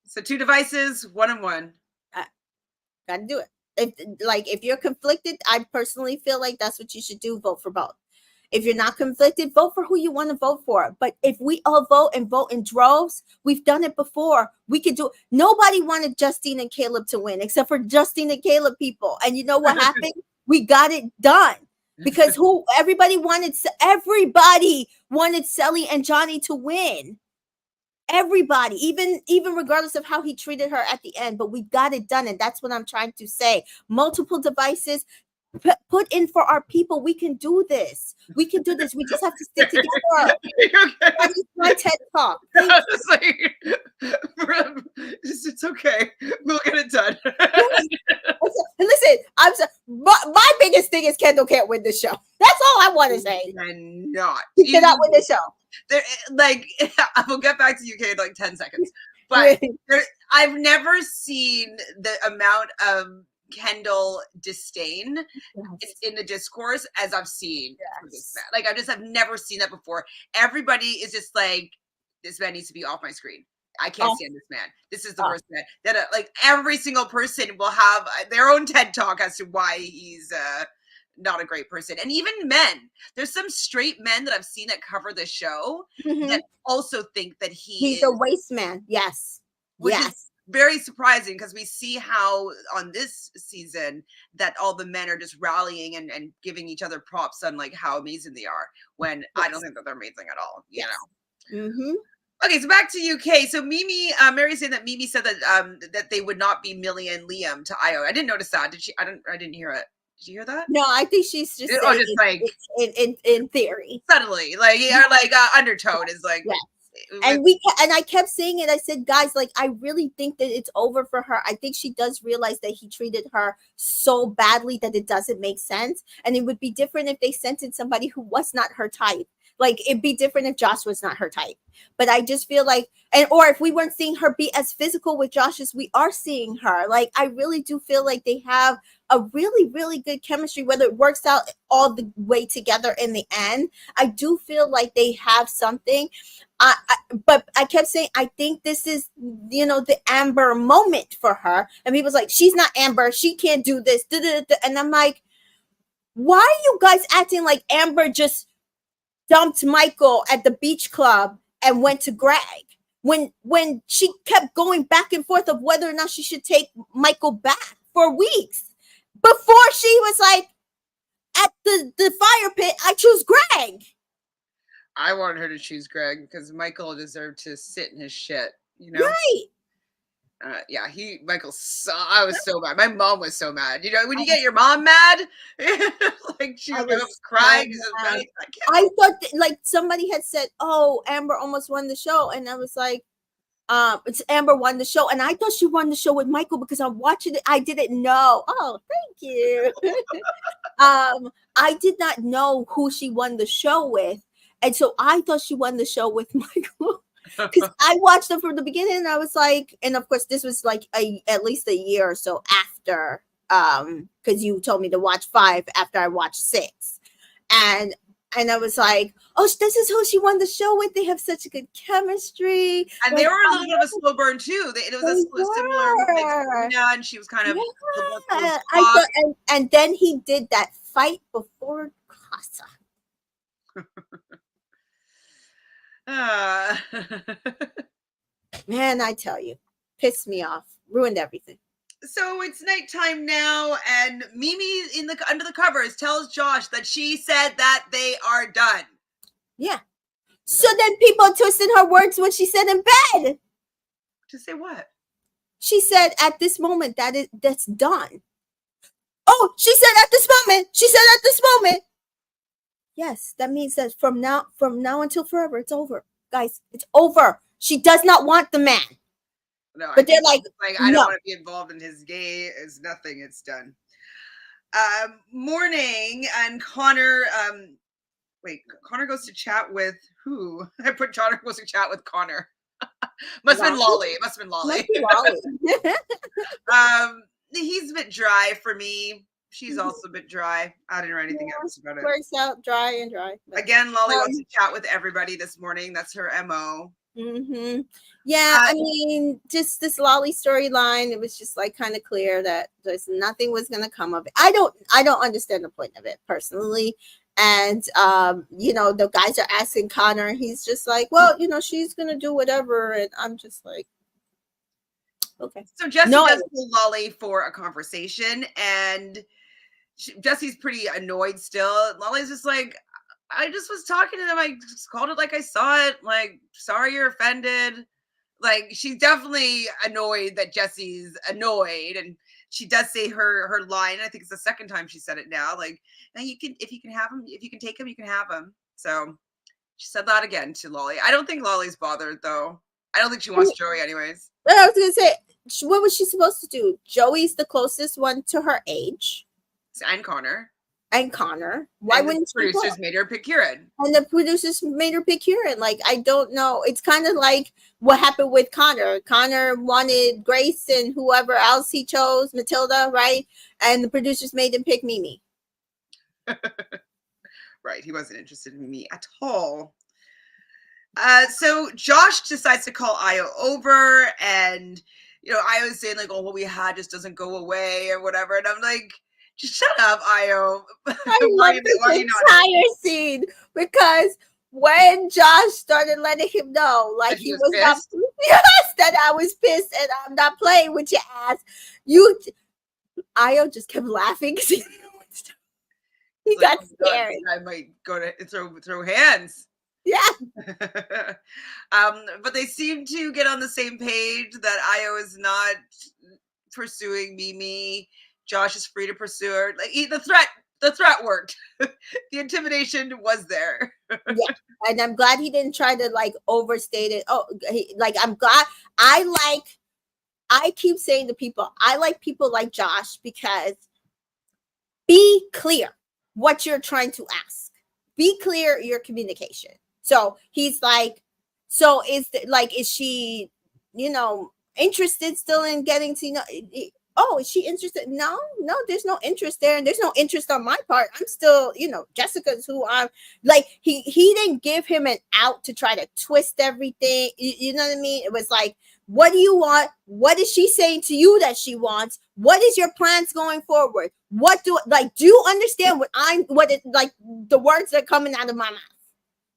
So 2 devices, 1 and 1. Gotta do it. If you're conflicted, I personally feel like that's what you should do. Vote for both. If you're not conflicted, vote for who you want to vote for. But if we all vote in droves, we've done it before. We could do it. Nobody wanted Justine and Caleb to win except for Justine and Caleb people. And you know what happened? We got it done because everybody wanted Selly and Johnny to win. Everybody, even regardless of how he treated her at the end, but we got it done. And that's what I'm trying to say. Multiple devices. Put in for our people. We can do this. We can do this. We just have to stick together. That is my TED talk. It's okay. We'll get it done. Listen, my biggest thing is Kendall can't win the show. That's all I want to say. He cannot win the show. We'll get back to UK in like 10 seconds. But I've never seen the amount of Kendall disdain in the discourse as I've seen for this man. Like I've never seen that before. Everybody is just like, this man needs to be off my screen. I can't stand this man. This is the worst man. That every single person will have their own TED talk as to why he's not a great person. And even men, there's some straight men that I've seen that cover the show that also think that he's a waste man. Yes. Which is very surprising because we see how on this season that all the men are just rallying and giving each other props on like how amazing they are when I don't think that they're amazing at all, you know. Okay, so back to UK. So Mimi, Mary's saying that Mimi said that that they would not be Millie and Liam to Io. I didn't notice that. Did she? I didn't hear it. Did you hear that? No, I think she's just saying in theory. Subtly, undertone is like. Yeah. And I kept saying it. I said, guys, I really think that it's over for her. I think she does realize that he treated her so badly that it doesn't make sense. And it would be different if they sent in somebody who was not her type. It'd be different if Josh was not her type. But I just feel or if we weren't seeing her be as physical with Josh as we are seeing her. I really do feel like they have a really, really good chemistry, whether it works out all the way together in the end. I do feel like they have something. But I kept saying, I think this is, the Amber moment for her. And people's like, she's not Amber. She can't do this. And I'm like, why are you guys acting like Amber just dumped Michael at the beach club and went to Greg when she kept going back and forth of whether or not she should take Michael back for weeks before she was like at the fire pit, I choose Greg. I want her to choose Greg because Michael deserved to sit in his shit, Right. Michael, I was so mad. My mom was so mad. When you get your mom mad, she was crying. I thought somebody had said, "Oh, Amber almost won the show," and I was like, "It's Amber won the show," and I thought she won the show with Michael because I'm watching it. I didn't know. Oh, thank you. I did not know who she won the show with, and so I thought she won the show with Michael. Because I watched them from the beginning and I was like, and of course this was at least a year or so after, because you told me to watch 5 after I watched 6, and I was like, oh, this is who she won the show with. They have such a good chemistry, and they were a little bit of a slow burn too. It was a similar and she was kind of I thought, and then he did that fight before Casa. Man, I tell you, pissed me off, ruined everything. So it's nighttime now, and Mimi under the covers tells Josh that she said that they are done. Yeah. So then people twisted her words when she said in bed. To say what? She said at this moment that's done. Oh, she said at this moment. She said at this moment. Yes, that means that from now until forever, it's over. Guys, it's over. She does not want the man. No, But they're like, I don't no. want to be involved in his gay. It's nothing. It's done. Morning, and Connor. Wait, Connor goes to chat with who? I put Connor goes to chat with Connor. Must have been Lolly. It must have been Lolly. Must be Lolly. He's a bit dry for me. She's also a bit dry. I didn't know anything else about it. Works out dry and dry. Again, Lolly wants to chat with everybody this morning. That's her MO. Mm-hmm. Yeah, I mean, just this Lolly storyline, it was just like kind of clear that there's nothing was gonna come of it. I don't understand the point of it personally. And you know, the guys are asking Connor, he's just like, well, you know, she's gonna do whatever, and I'm just like, okay. So Jessie does pull Lolly for a conversation, and Jessie's pretty annoyed still. Lolly's just like, I just was talking to them. I just called it like I saw it. Like, sorry you're offended. Like, she's definitely annoyed that Jessie's annoyed, and she does say her line. I think it's the second time she said it now. Like, now you can, if you can have him, if you can take him, you can have him. So she said that again to Lolly. I don't think Lolly's bothered though. I don't think she wants Joey anyways. I was gonna say, what was she supposed to do? Joey's the closest one to her age, and Connor. Why wouldn't the producers made her pick Kieran? And the producers made her pick Kieran. Like, I don't know. It's kind of like what happened with Connor. Connor wanted Grace and whoever else he chose, Matilda, right? And the producers made him pick Mimi. Right. He wasn't interested in Mimi at all. So Josh decides to call Io over, and you know, Io's saying like, "Oh, what we had just doesn't go away," or whatever. And I'm like, just shut up, Io. I love this entire scene because when Josh started letting him know, like he was not, yes, that I was pissed and I'm not playing with your ass. Io just kept laughing because he got scared. I might go to throw hands. Yeah. But they seem to get on the same page that Io is not pursuing Mimi. Josh is free to pursue her. Like, the threat worked. The intimidation was there. Yeah, and I'm glad he didn't try to like overstate it. I'm glad. I keep saying to people, I like people like Josh because be clear what you're trying to ask. Be clear your communication. So he's like, so is she, you know, interested still in getting to know? Oh, is she interested? No, there's no interest there. And there's no interest on my part. I'm still, you know, Jessica's who I'm like, he didn't give him an out to try to twist everything. You know what I mean? It was like, what do you want? What is she saying to you that she wants? What is your plans going forward? Do you understand the words that are coming out of my mouth?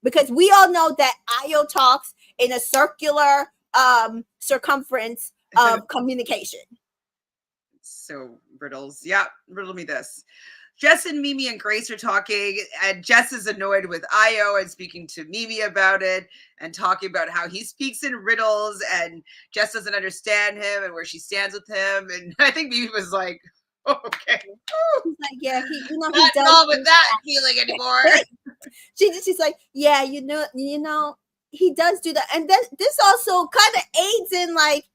Because we all know that Io talks in a circular circumference of communication. So riddles. Yeah, riddle me this. Jess and Mimi and Grace are talking, and Jess is annoyed with Io and speaking to Mimi about it and talking about how he speaks in riddles and Jess doesn't understand him and where she stands with him. And I think Mimi was like, oh, okay. He's like, yeah, he not with that feeling anymore. She's like, yeah, you know, he does do that. And then this also kind of aids in like,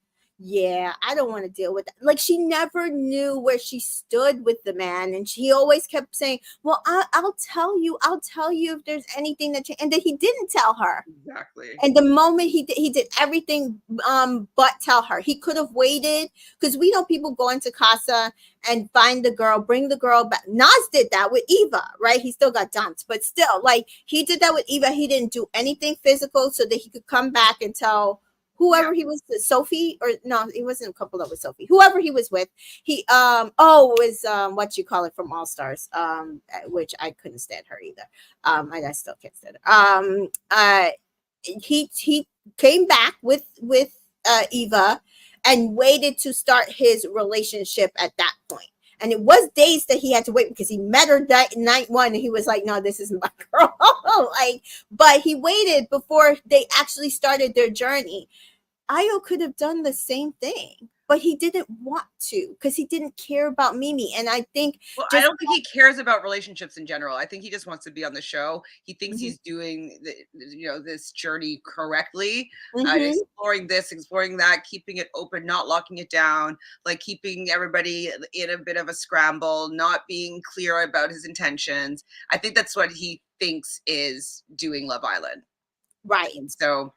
yeah, I don't want to deal with that. Like, she never knew where she stood with the man, and she always kept saying, well, I'll tell you if there's anything that and then he didn't tell her. Exactly. And the moment he did everything but tell her. He could have waited, because we know people go into Casa and find the girl, bring the girl back. Nas did that with Eva, right? He still got dumped, but still, like, he did that with Eva. He didn't do anything physical so that he could come back and tell whoever he was, Sophie, or no, he wasn't a couple up with Sophie. Whoever he was with, he was what you call it from All Stars, which I couldn't stand her either. I still can't stand her. He came back with Eva and waited to start his relationship at that point. And it was days that he had to wait because he met her that night one, and he was like, no, this isn't my girl. But he waited before they actually started their journey. Io could have done the same thing. but he didn't want to because he didn't care about Mimi. And I think Well, I just don't think he cares about relationships in general. I think he just wants to be on the show. He thinks Mhm. he's doing this journey correctly, Mhm. exploring this, exploring that, keeping it open, not locking it down, like keeping everybody in a bit of a scramble, not being clear about his intentions. I think that's what he thinks is doing Love Island. And Right. so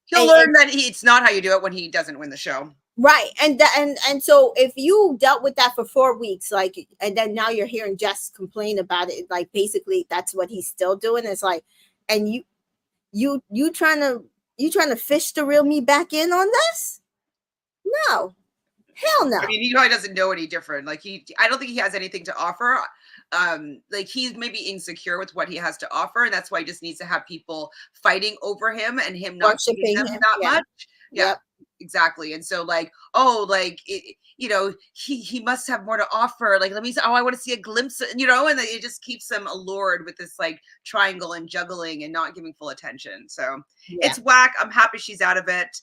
he'll learn that it's not how you do it when he doesn't win the show. Right. And so if you dealt with that for 4 weeks, like, and then now you're hearing Jess complain about it, like basically that's what he's still doing. It's like, and you trying to fish the real me back in on this? No. Hell no. I mean, he probably doesn't know any different. Like I don't think he has anything to offer. Like he's maybe insecure with what he has to offer, and that's why he just needs to have people fighting over him and him not giving Worshipping them him. that Yeah. much. Yeah, Yep. exactly. And so like, oh, like he must have more to offer. Like let me. Oh, I want to see a glimpse. And it just keeps them allured with this like triangle and juggling and not giving full attention. So Yeah. it's whack. I'm happy she's out of it.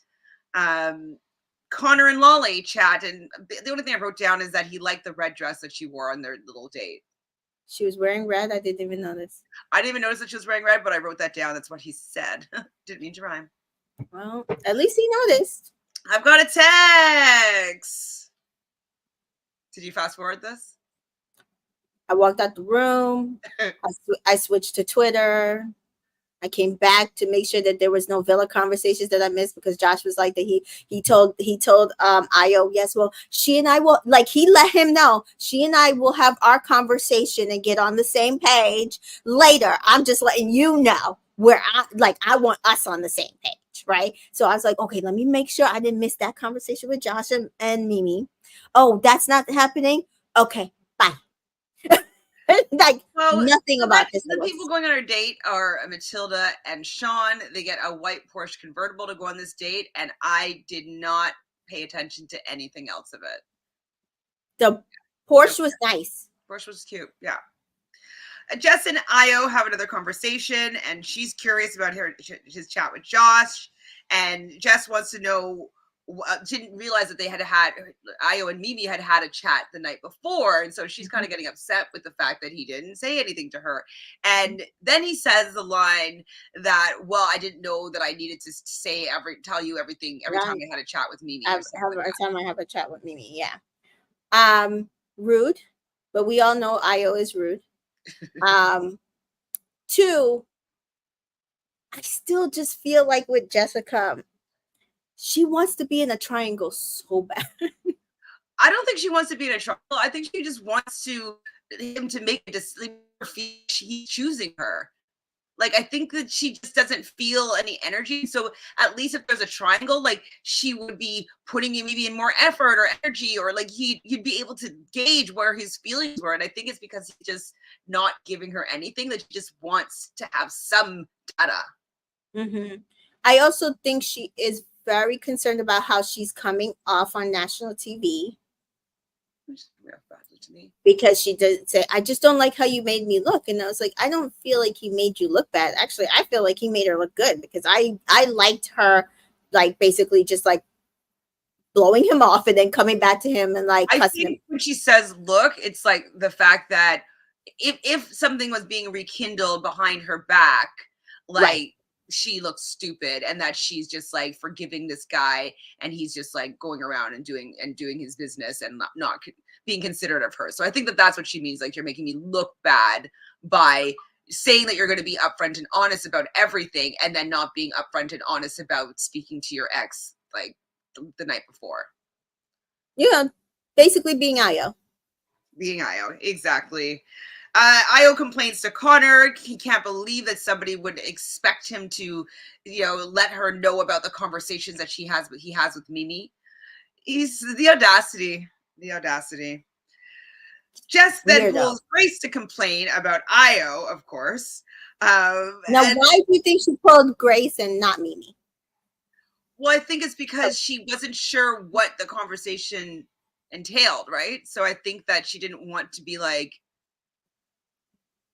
Connor and Lolly chat, and the only thing I wrote down is that he liked the red dress that she wore on their little date. She was wearing red. I didn't even notice. I didn't even notice that she was wearing red, but I wrote that down. That's what he said. Didn't mean to rhyme. Well, at least he noticed. I've got a text. Did you fast forward this? I walked out the room. I switched to Twitter. I came back to make sure that there was no Villa conversations that I missed because Josh was like that he told Io, yes, well, she and I will, like, he let him know she and I will have our conversation and get on the same page later. I'm just letting you know where I want us on the same page, right? So I was like, okay, let me make sure I didn't miss that conversation with Josh and Mimi. Oh, that's not happening. Okay, bye. Like, nothing so about this. the people going on our date are Matilda and Sean. They get a white Porsche convertible to go on this date, and I did not pay attention to anything else of it. The Porsche was nice. Porsche was cute, yeah. Jess and Io have another conversation, and she's curious about his chat with Josh, and Jess wants to know. Didn't realize that they had Io and Mimi had a chat the night before, and so she's kind of getting upset with the fact that he didn't say anything to her. And then he says the line that, "Well, I didn't know that I needed to tell you everything every time I had a chat with Mimi." Every time I have a chat with Mimi, yeah. Rude, but we all know Io is rude. 2, I still just feel like with Jessica, she wants to be in a triangle so bad. I don't think she wants to be in a triangle. I think she just wants him to make a decision. He's choosing her. Like, I think that she just doesn't feel any energy. So at least if there's a triangle, like she would be putting maybe in more effort or energy, or like you'd be able to gauge where his feelings were. And I think it's because he's just not giving her anything, that she just wants to have some data. Mm-hmm. I also think she is very concerned about how she's coming off on national TV. To me. Because she did say, I just don't like how you made me look. And I was like, I don't feel like he made you look bad. Actually, I feel like he made her look good because I liked her, like, basically just like blowing him off and then coming back to him and like I cussing think him. when she says look, it's like the fact that if something was being rekindled behind her back, like right, she looks stupid, and that she's just like forgiving this guy, and he's just like going around and doing his business and not being considerate of her. So I think that that's what she means. Like, you're making me look bad by saying that you're going to be upfront and honest about everything, and then not being upfront and honest about speaking to your ex like the night before. Yeah, basically being Io. Being Io, exactly. Io complains to Connor. He can't believe that somebody would expect him to, let her know about the conversations that he has with Mimi. He's the audacity. Jess then pulls Grace to complain about Io, of course. Now, why do you think she pulled Grace and not Mimi? Well, I think it's because she wasn't sure what the conversation entailed, right? So I think that she didn't want to be like,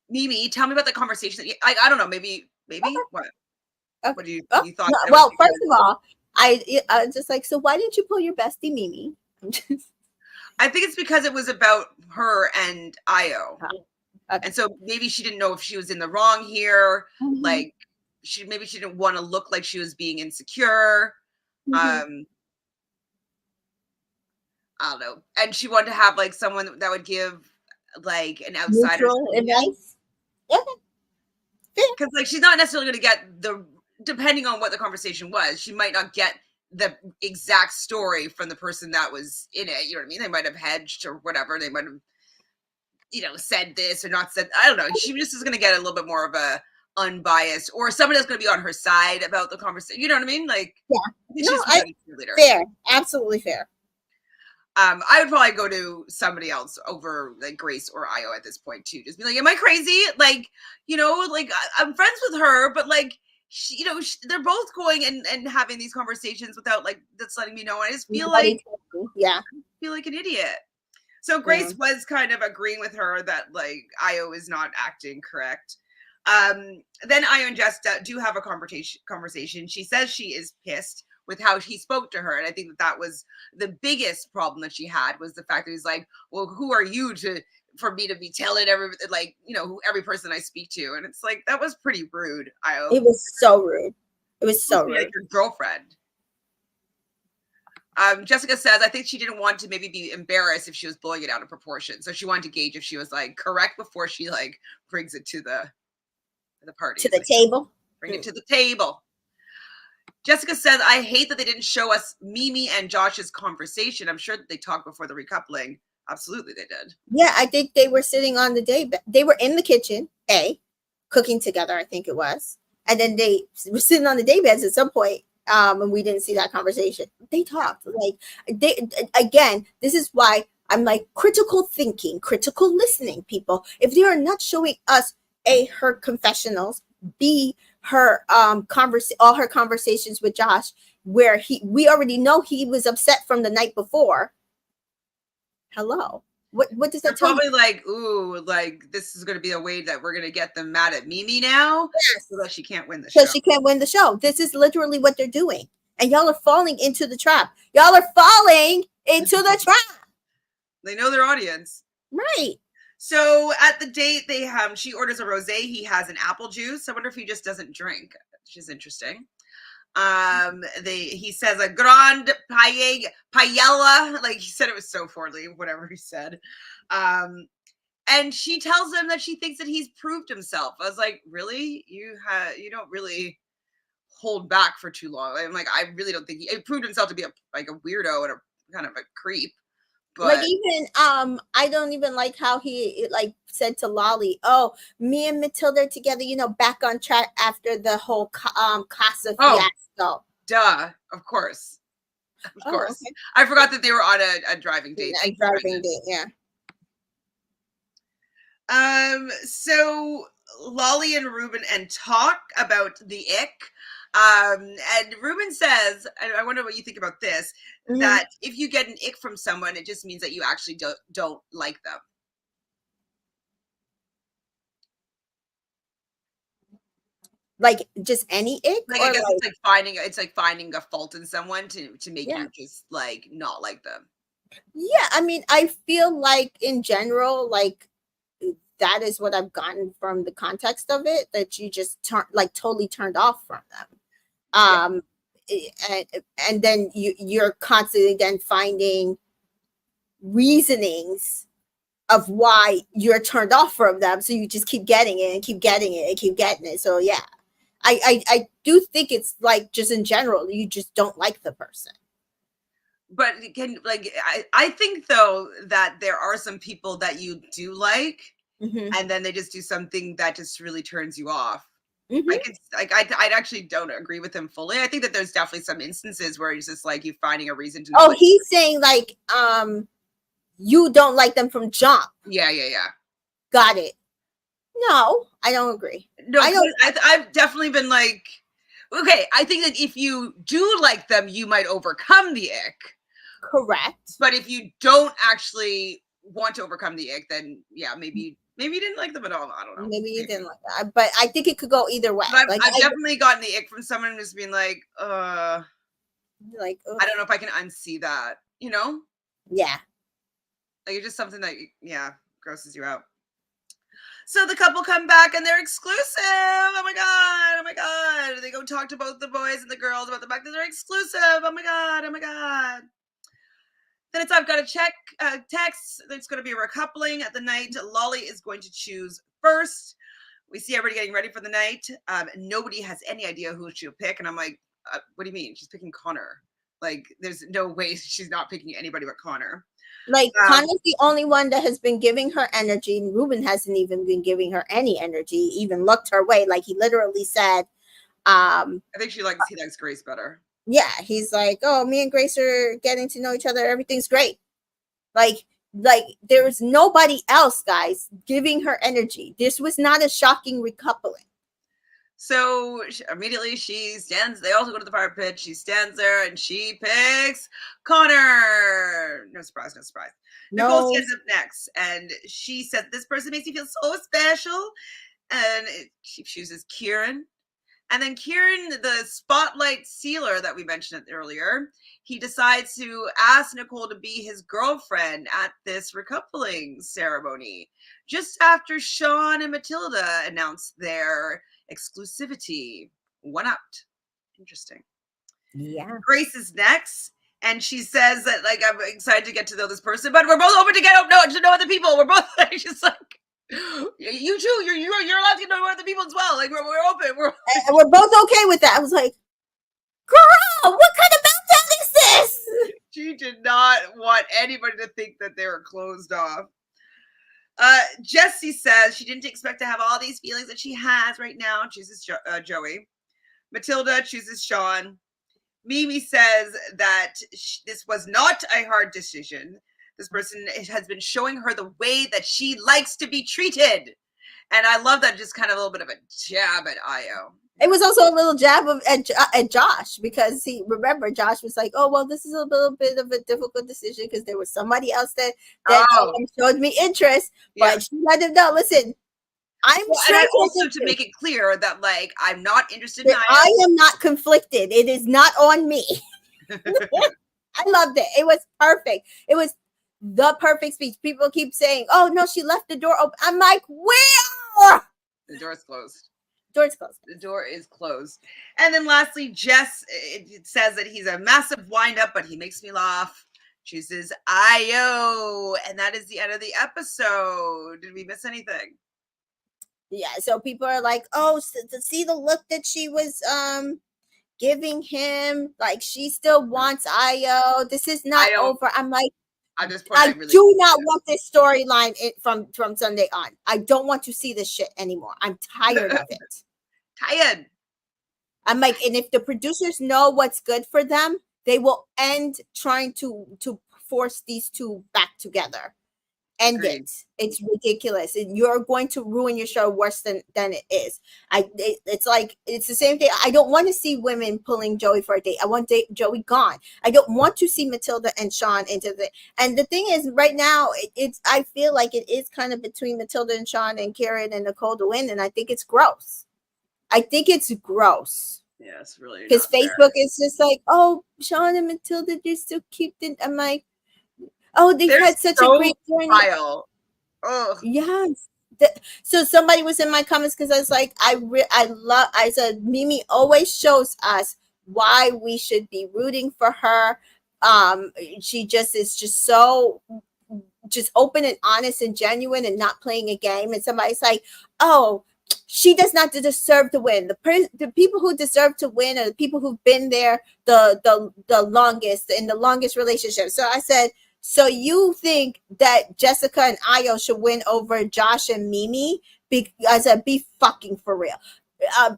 Mimi, tell me about the conversation. I don't know. Maybe okay. What? What do you thought? No, well, first of all, I just like, so why didn't you pull your bestie Mimi? I'm just, I think it's because it was about her and Io. okay. And so maybe she didn't know if she was in the wrong here. Mhm. Like she didn't want to look like she was being insecure. Mhm. I don't know. And she wanted to have like someone that would give like an outsider's Neutral opinion. advice. Okay. Fair. Because like she's not necessarily going to get the, depending on what the conversation was, she might not get the exact story from the person that was in it. You know what I mean? They might have hedged or whatever. They might have, said this or not said. I don't know. She just is going to get a little bit more of a unbiased, or somebody that's going to be on her side about the conversation. You know what I mean? Like, Yeah. I think No, she's a cheerleader. fair. Absolutely fair. I would probably go to somebody else over like Grace or Io at this point too. Just be like, am I crazy? Like, like I'm friends with her, but like, they're both going and having these conversations without like that's letting me know. I just feel Nobody like told me. Yeah. feel like an idiot. So Yeah. Grace was kind of agreeing with her that like Io is not acting correct. Then Io and Jess do have a conversation. She says she is pissed with how he spoke to her, and I think that was the biggest problem that she had, was the fact that he's like, well, who are you for me to be telling every person I speak to? And it's like, that was pretty rude, Io. It was so rude. It was so Be like rude. your girlfriend. Jessica says, I think she didn't want to maybe be embarrassed if she was blowing it out of proportion. So she wanted to gauge if she was like correct before she like brings it to the party. To the table. Bring it to the table. Jessica says, I hate that they didn't show us Mimi and Josh's conversation. I'm sure that they talked before the recoupling. Absolutely, they did. Yeah, I think they were sitting on the day. They were in the kitchen, cooking together, I think it was. And then they were sitting on the day beds at some point. And we didn't see that conversation. They talked like again, this is why I'm like critical thinking, critical listening, people. If they are not showing us her confessionals, B, her all her conversations with Josh, where we already know he was upset from the night before. Hello. What does that tell probably you? Like, ooh, like this is going to be a way that we're going to get them mad at Mimi now, yes, so that she can't win the show. Because she can't win the show. This is literally what they're doing, and y'all are falling into the trap. Y'all are falling into the trap. They know their audience, right? So at the date, she orders a rosé. He has an apple juice. I wonder if he just doesn't drink. Which is interesting. He says a grande paella, like he said it was so poorly, whatever he said. And she tells him that she thinks that he's proved himself. I was like, really? You don't really hold back for too long. I'm like, I really don't think he proved himself to be a weirdo and a kind of a creep. But like even I don't even like how he like said to Lolly, oh, me and Matilda are together, back on track after the whole Casa fiasco. Duh, of course. Of course. Okay. I forgot that they were on a driving date. A driving date, yeah. So Lolly and Ruben talk about the ick. And Ruben says, I wonder what you think about this, that if you get an ick from someone, it just means that you actually don't like them. Like just any ick? Like, I guess it's like finding a fault in someone to make you just like not like them. Yeah, I mean, I feel like in general, like that is what I've gotten from the context of it, that you just totally turned off from them. And then you're constantly then finding reasonings of why you're turned off from them, so you just keep getting it and keep getting it and keep getting it. So yeah, I do think it's like just in general you just don't like the person. But I think though that there are some people that you do like, and then they just do something that just really turns you off. I actually don't agree with him fully. I think that there's definitely some instances where he's just like you finding a reason to. Oh, he's saying like you don't like them from jump. Yeah. Got it. No, I don't agree. No, I've definitely been like, okay, I think that if you do like them, you might overcome the ick. Correct. But if you don't actually want to overcome the ick, then yeah, maybe you didn't like them at all. I don't know. Maybe you didn't like that. But I think it could go either way. I've definitely gotten the ick from someone just being like, Like, ugh. I don't know if I can unsee that, you know? Yeah. Like, it's just something that, grosses you out. So the couple come back and they're exclusive. Oh my god! Oh my god! They go talk to both the boys and the girls about the fact that they're exclusive. Oh my god! Oh my god! Then it's I've got to check text. There's going to be a recoupling at the night. Lolly is going to choose first. We see everybody getting ready for the night. Nobody has any idea who she'll pick, and I'm like, what do you mean? She's picking Connor. Like, there's no way she's not picking anybody but Connor. Like, Connor's the only one that has been giving her energy. And Ruben hasn't even been giving her any energy, even looked her way. Like, he literally said, I think he likes Grace better. Yeah, he's like, oh, me and Grace are getting to know each other. Everything's great. Like there's nobody else, guys, giving her energy. This was not a shocking recoupling. So immediately she stands. They also go to the fire pit. She stands there and she picks Connor. No surprise, no surprise. No. Nicole stands up next and she said, "This person makes me feel so special." And she chooses Kieran. And then Kieran, the spotlight sealer that we mentioned earlier, he decides to ask Nicole to be his girlfriend at this recoupling ceremony, just after Sean and Matilda announced their exclusivity. One up. Interesting. Yeah. Grace is next, and she says that, like, I'm excited to get to know this person, but we're both open to to know other people. We're both just like, you too. You're allowed to get to know other people as well. Like, we're open. We're both okay with that. I was like, girl, what kind of meltdown is this? She did not want anybody to think that they were closed off. Jessie says she didn't expect to have all these feelings that she has right now. Chooses Joey. Matilda chooses Sean. Mimi says that this was not a hard decision. This person has been showing her the way that she likes to be treated. And I love that, just kind of a little bit of a jab at Io. It was also a little jab at Josh, because Josh was like, oh, well, this is a little bit of a difficult decision because there was somebody else that showed me interest. Yeah. But she let him know, listen, I'm sure. And also to make it clear that, like, I'm not interested in Io. I am not conflicted. It is not on me. I loved it. It was perfect. It was the perfect speech. People keep saying, oh, no, she left the door open. I'm like, where? The door's closed. Door's closed. The door is closed. And then lastly, Jess, it says that he's a massive wind-up, but he makes me laugh. Chooses Io. And that is the end of the episode. Did we miss anything? Yeah, so people are like, oh, to see the look that she was giving him, like, she still wants Io. This is not over. I'm like, at this point, I do not want this storyline from Sunday on. I don't want to see this shit anymore. I'm tired of it. Tired. I'm like, and if the producers know what's good for them, they will end trying to force these two back together. End Agreed. it. It's ridiculous. You're going to ruin your show worse than it is. It's like, it's the same thing. I don't want to see women pulling Joey for a date. I want Joey gone. I don't want to see Matilda and Sean into the. And the thing is, right now, it's. I feel like it is kind of between Matilda and Sean and Kieran and Nicole to win, and I think it's gross. I think it's gross. Yeah, it's really, because Facebook is just like, oh, Sean and Matilda, they're so cute. And I'm like, oh, they've had such a great journey. Oh, yes. So somebody was in my comments because I was like, I said, Mimi always shows us why we should be rooting for her. She just is just so just open and honest and genuine and not playing a game. And somebody's like, oh, she does not deserve to win. The people who deserve to win are the people who've been there the longest, in the longest relationship. So I said, so you think that Jessica and Io should win over Josh and Mimi? I said, be fucking for real.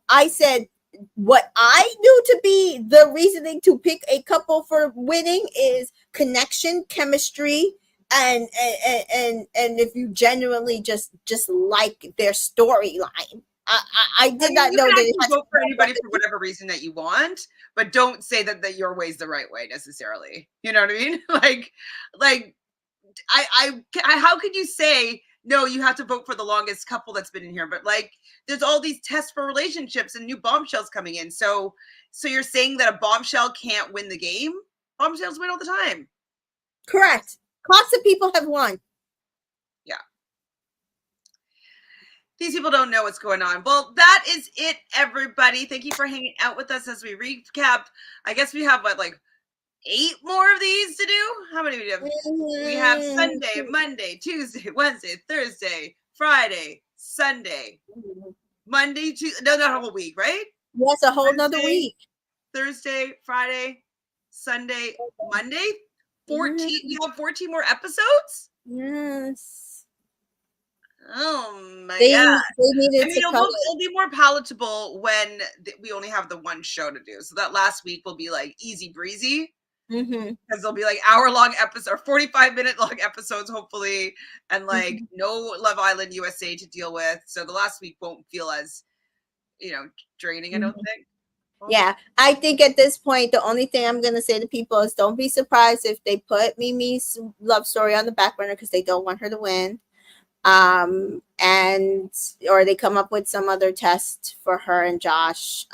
I said, what I knew to be the reasoning to pick a couple for winning is connection, chemistry, and if you genuinely just like their storyline. I did not know that it has to vote for anybody for whatever reason that you want, but don't say that your way is the right way necessarily. You know what I mean? Like I how could you say No, you have to vote for the longest couple that's been in here. But like, there's all these tests for relationships and new bombshells coming in. So you're saying that a bombshell can't win the game? Bombshells win all the time. Correct. Lots of people have won. Yeah. These people don't know what's going on. Well, that is it, everybody. Thank you for hanging out with us as we recap. I guess we have what, like 8 more of these to do? How many do we have? We have Sunday, Monday, Tuesday, Wednesday, Thursday, Friday, Sunday, Monday, Tuesday. No, not a whole week, right? Yes, a whole nother week. Thursday, Friday, Sunday, Monday. 14. We have 14 more episodes. Yes. Oh my god! They needed I mean, it'll be more palatable when we only have the one show to do. So that last week will be like easy breezy. Because they'll be like hour-long episodes or 45-minute long episodes, hopefully, and like no Love Island USA to deal with. So the last week won't feel as, draining. I don't think. Yeah, I think at this point, the only thing I'm gonna say to people is don't be surprised if they put Mimi's love story on the back burner because they don't want her to win, and or they come up with some other test for her and Josh,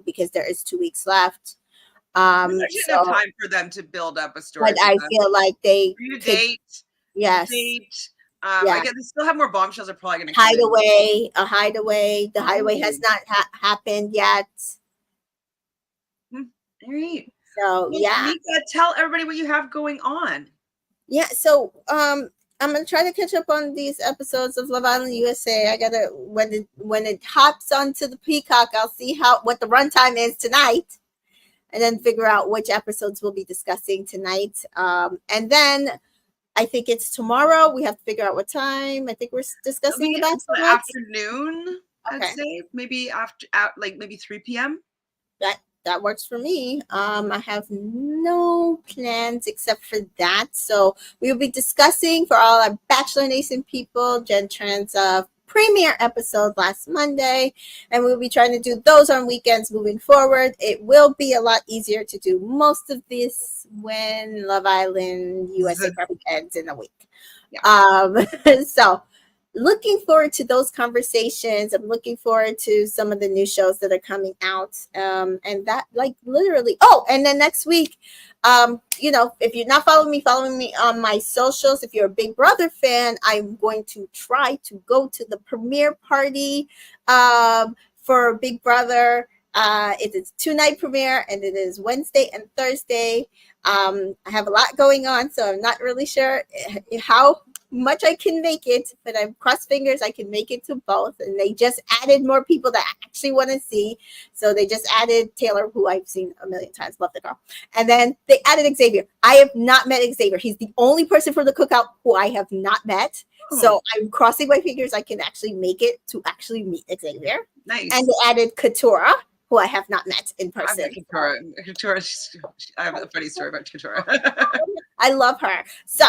because there is 2 weeks left. There's enough time for them to build up a story. But I feel like they could date. Yes. I guess they still have more bombshells. Are probably going to hideaway. A hideaway. The hideaway has not happened yet. All right. So yeah, Mika, tell everybody what you have going on. Yeah. So I'm gonna try to catch up on these episodes of Love Island USA. I gotta when it hops onto the Peacock, I'll see what the runtime is tonight. And then figure out which episodes we'll be discussing tonight. And then I think it's tomorrow. We have to figure out what time. I think we're discussing the afternoon. Okay. I'd say maybe maybe 3 p.m. That works for me. I have no plans except for that. So we will be discussing for all our Bachelor Nation people, Jen Tran's premiere episode last Monday, and we'll be trying to do those on weekends moving forward. It will be a lot easier to do most of this when Love Island USA probably ends in a week. Yeah. So looking forward to those conversations. I'm looking forward to some of the new shows that are coming out, and that literally. Oh, and then next week, if you're not following me on my socials. If you're a Big Brother fan, I'm going to try to go to the premiere party for Big Brother. It is 2-night premiere, and it is Wednesday and Thursday. I have a lot going on, so I'm not really sure how much I can make it, but I've crossed fingers I can make it to both. And they just added more people that I actually want to see. So they just added Taylor, who I've seen a million times, love the girl. And then they added Xavier. I have not met Xavier. He's the only person from the cookout who I have not met. So I'm crossing my fingers I can actually make it to actually meet Xavier. Nice. And they added Katura, who I have not met in person. Katura, I have a funny story about Katura. I love her. So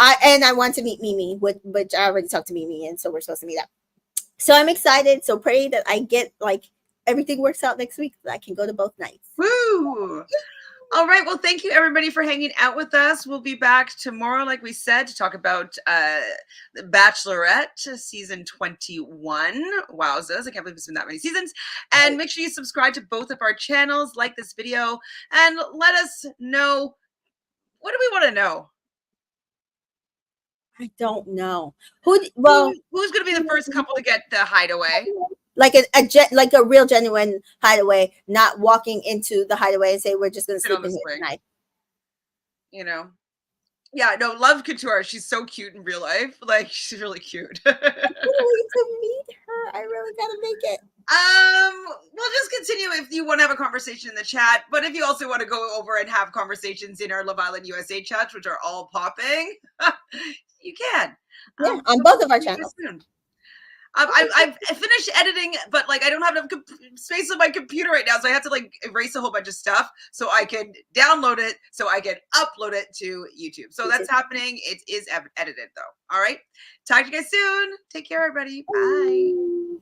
I want to meet Mimi, which I already talked to Mimi, and so we're supposed to meet up. So I'm excited. So pray that I get everything works out next week, that I can go to both nights. Woo! All right. Well, thank you everybody for hanging out with us. We'll be back tomorrow, like we said, to talk about The Bachelorette season 21. Wowzers. I can't believe it's been that many seasons. And make sure you subscribe to both of our channels, like this video, and let us know. What do we want to know? I don't know. Who's going to be the first couple to get the hideaway? Like a real genuine hideaway, not walking into the hideaway and say we're just going to sleep in here tonight. Yeah, no, love Couture. She's so cute in real life. She's really cute. I can't wait to meet her. I really gotta make it. We'll just continue if you want to have a conversation in the chat. But if you also want to go over and have conversations in our Love Island USA chats, which are all popping, you can. Yeah, on both of our channels. I've finished editing, but I don't have enough space on my computer right now, so I have to erase a whole bunch of stuff so I can download it, so I can upload it to YouTube. So that's happening. It is edited though. All right. Talk to you guys soon. Take care, everybody. Bye.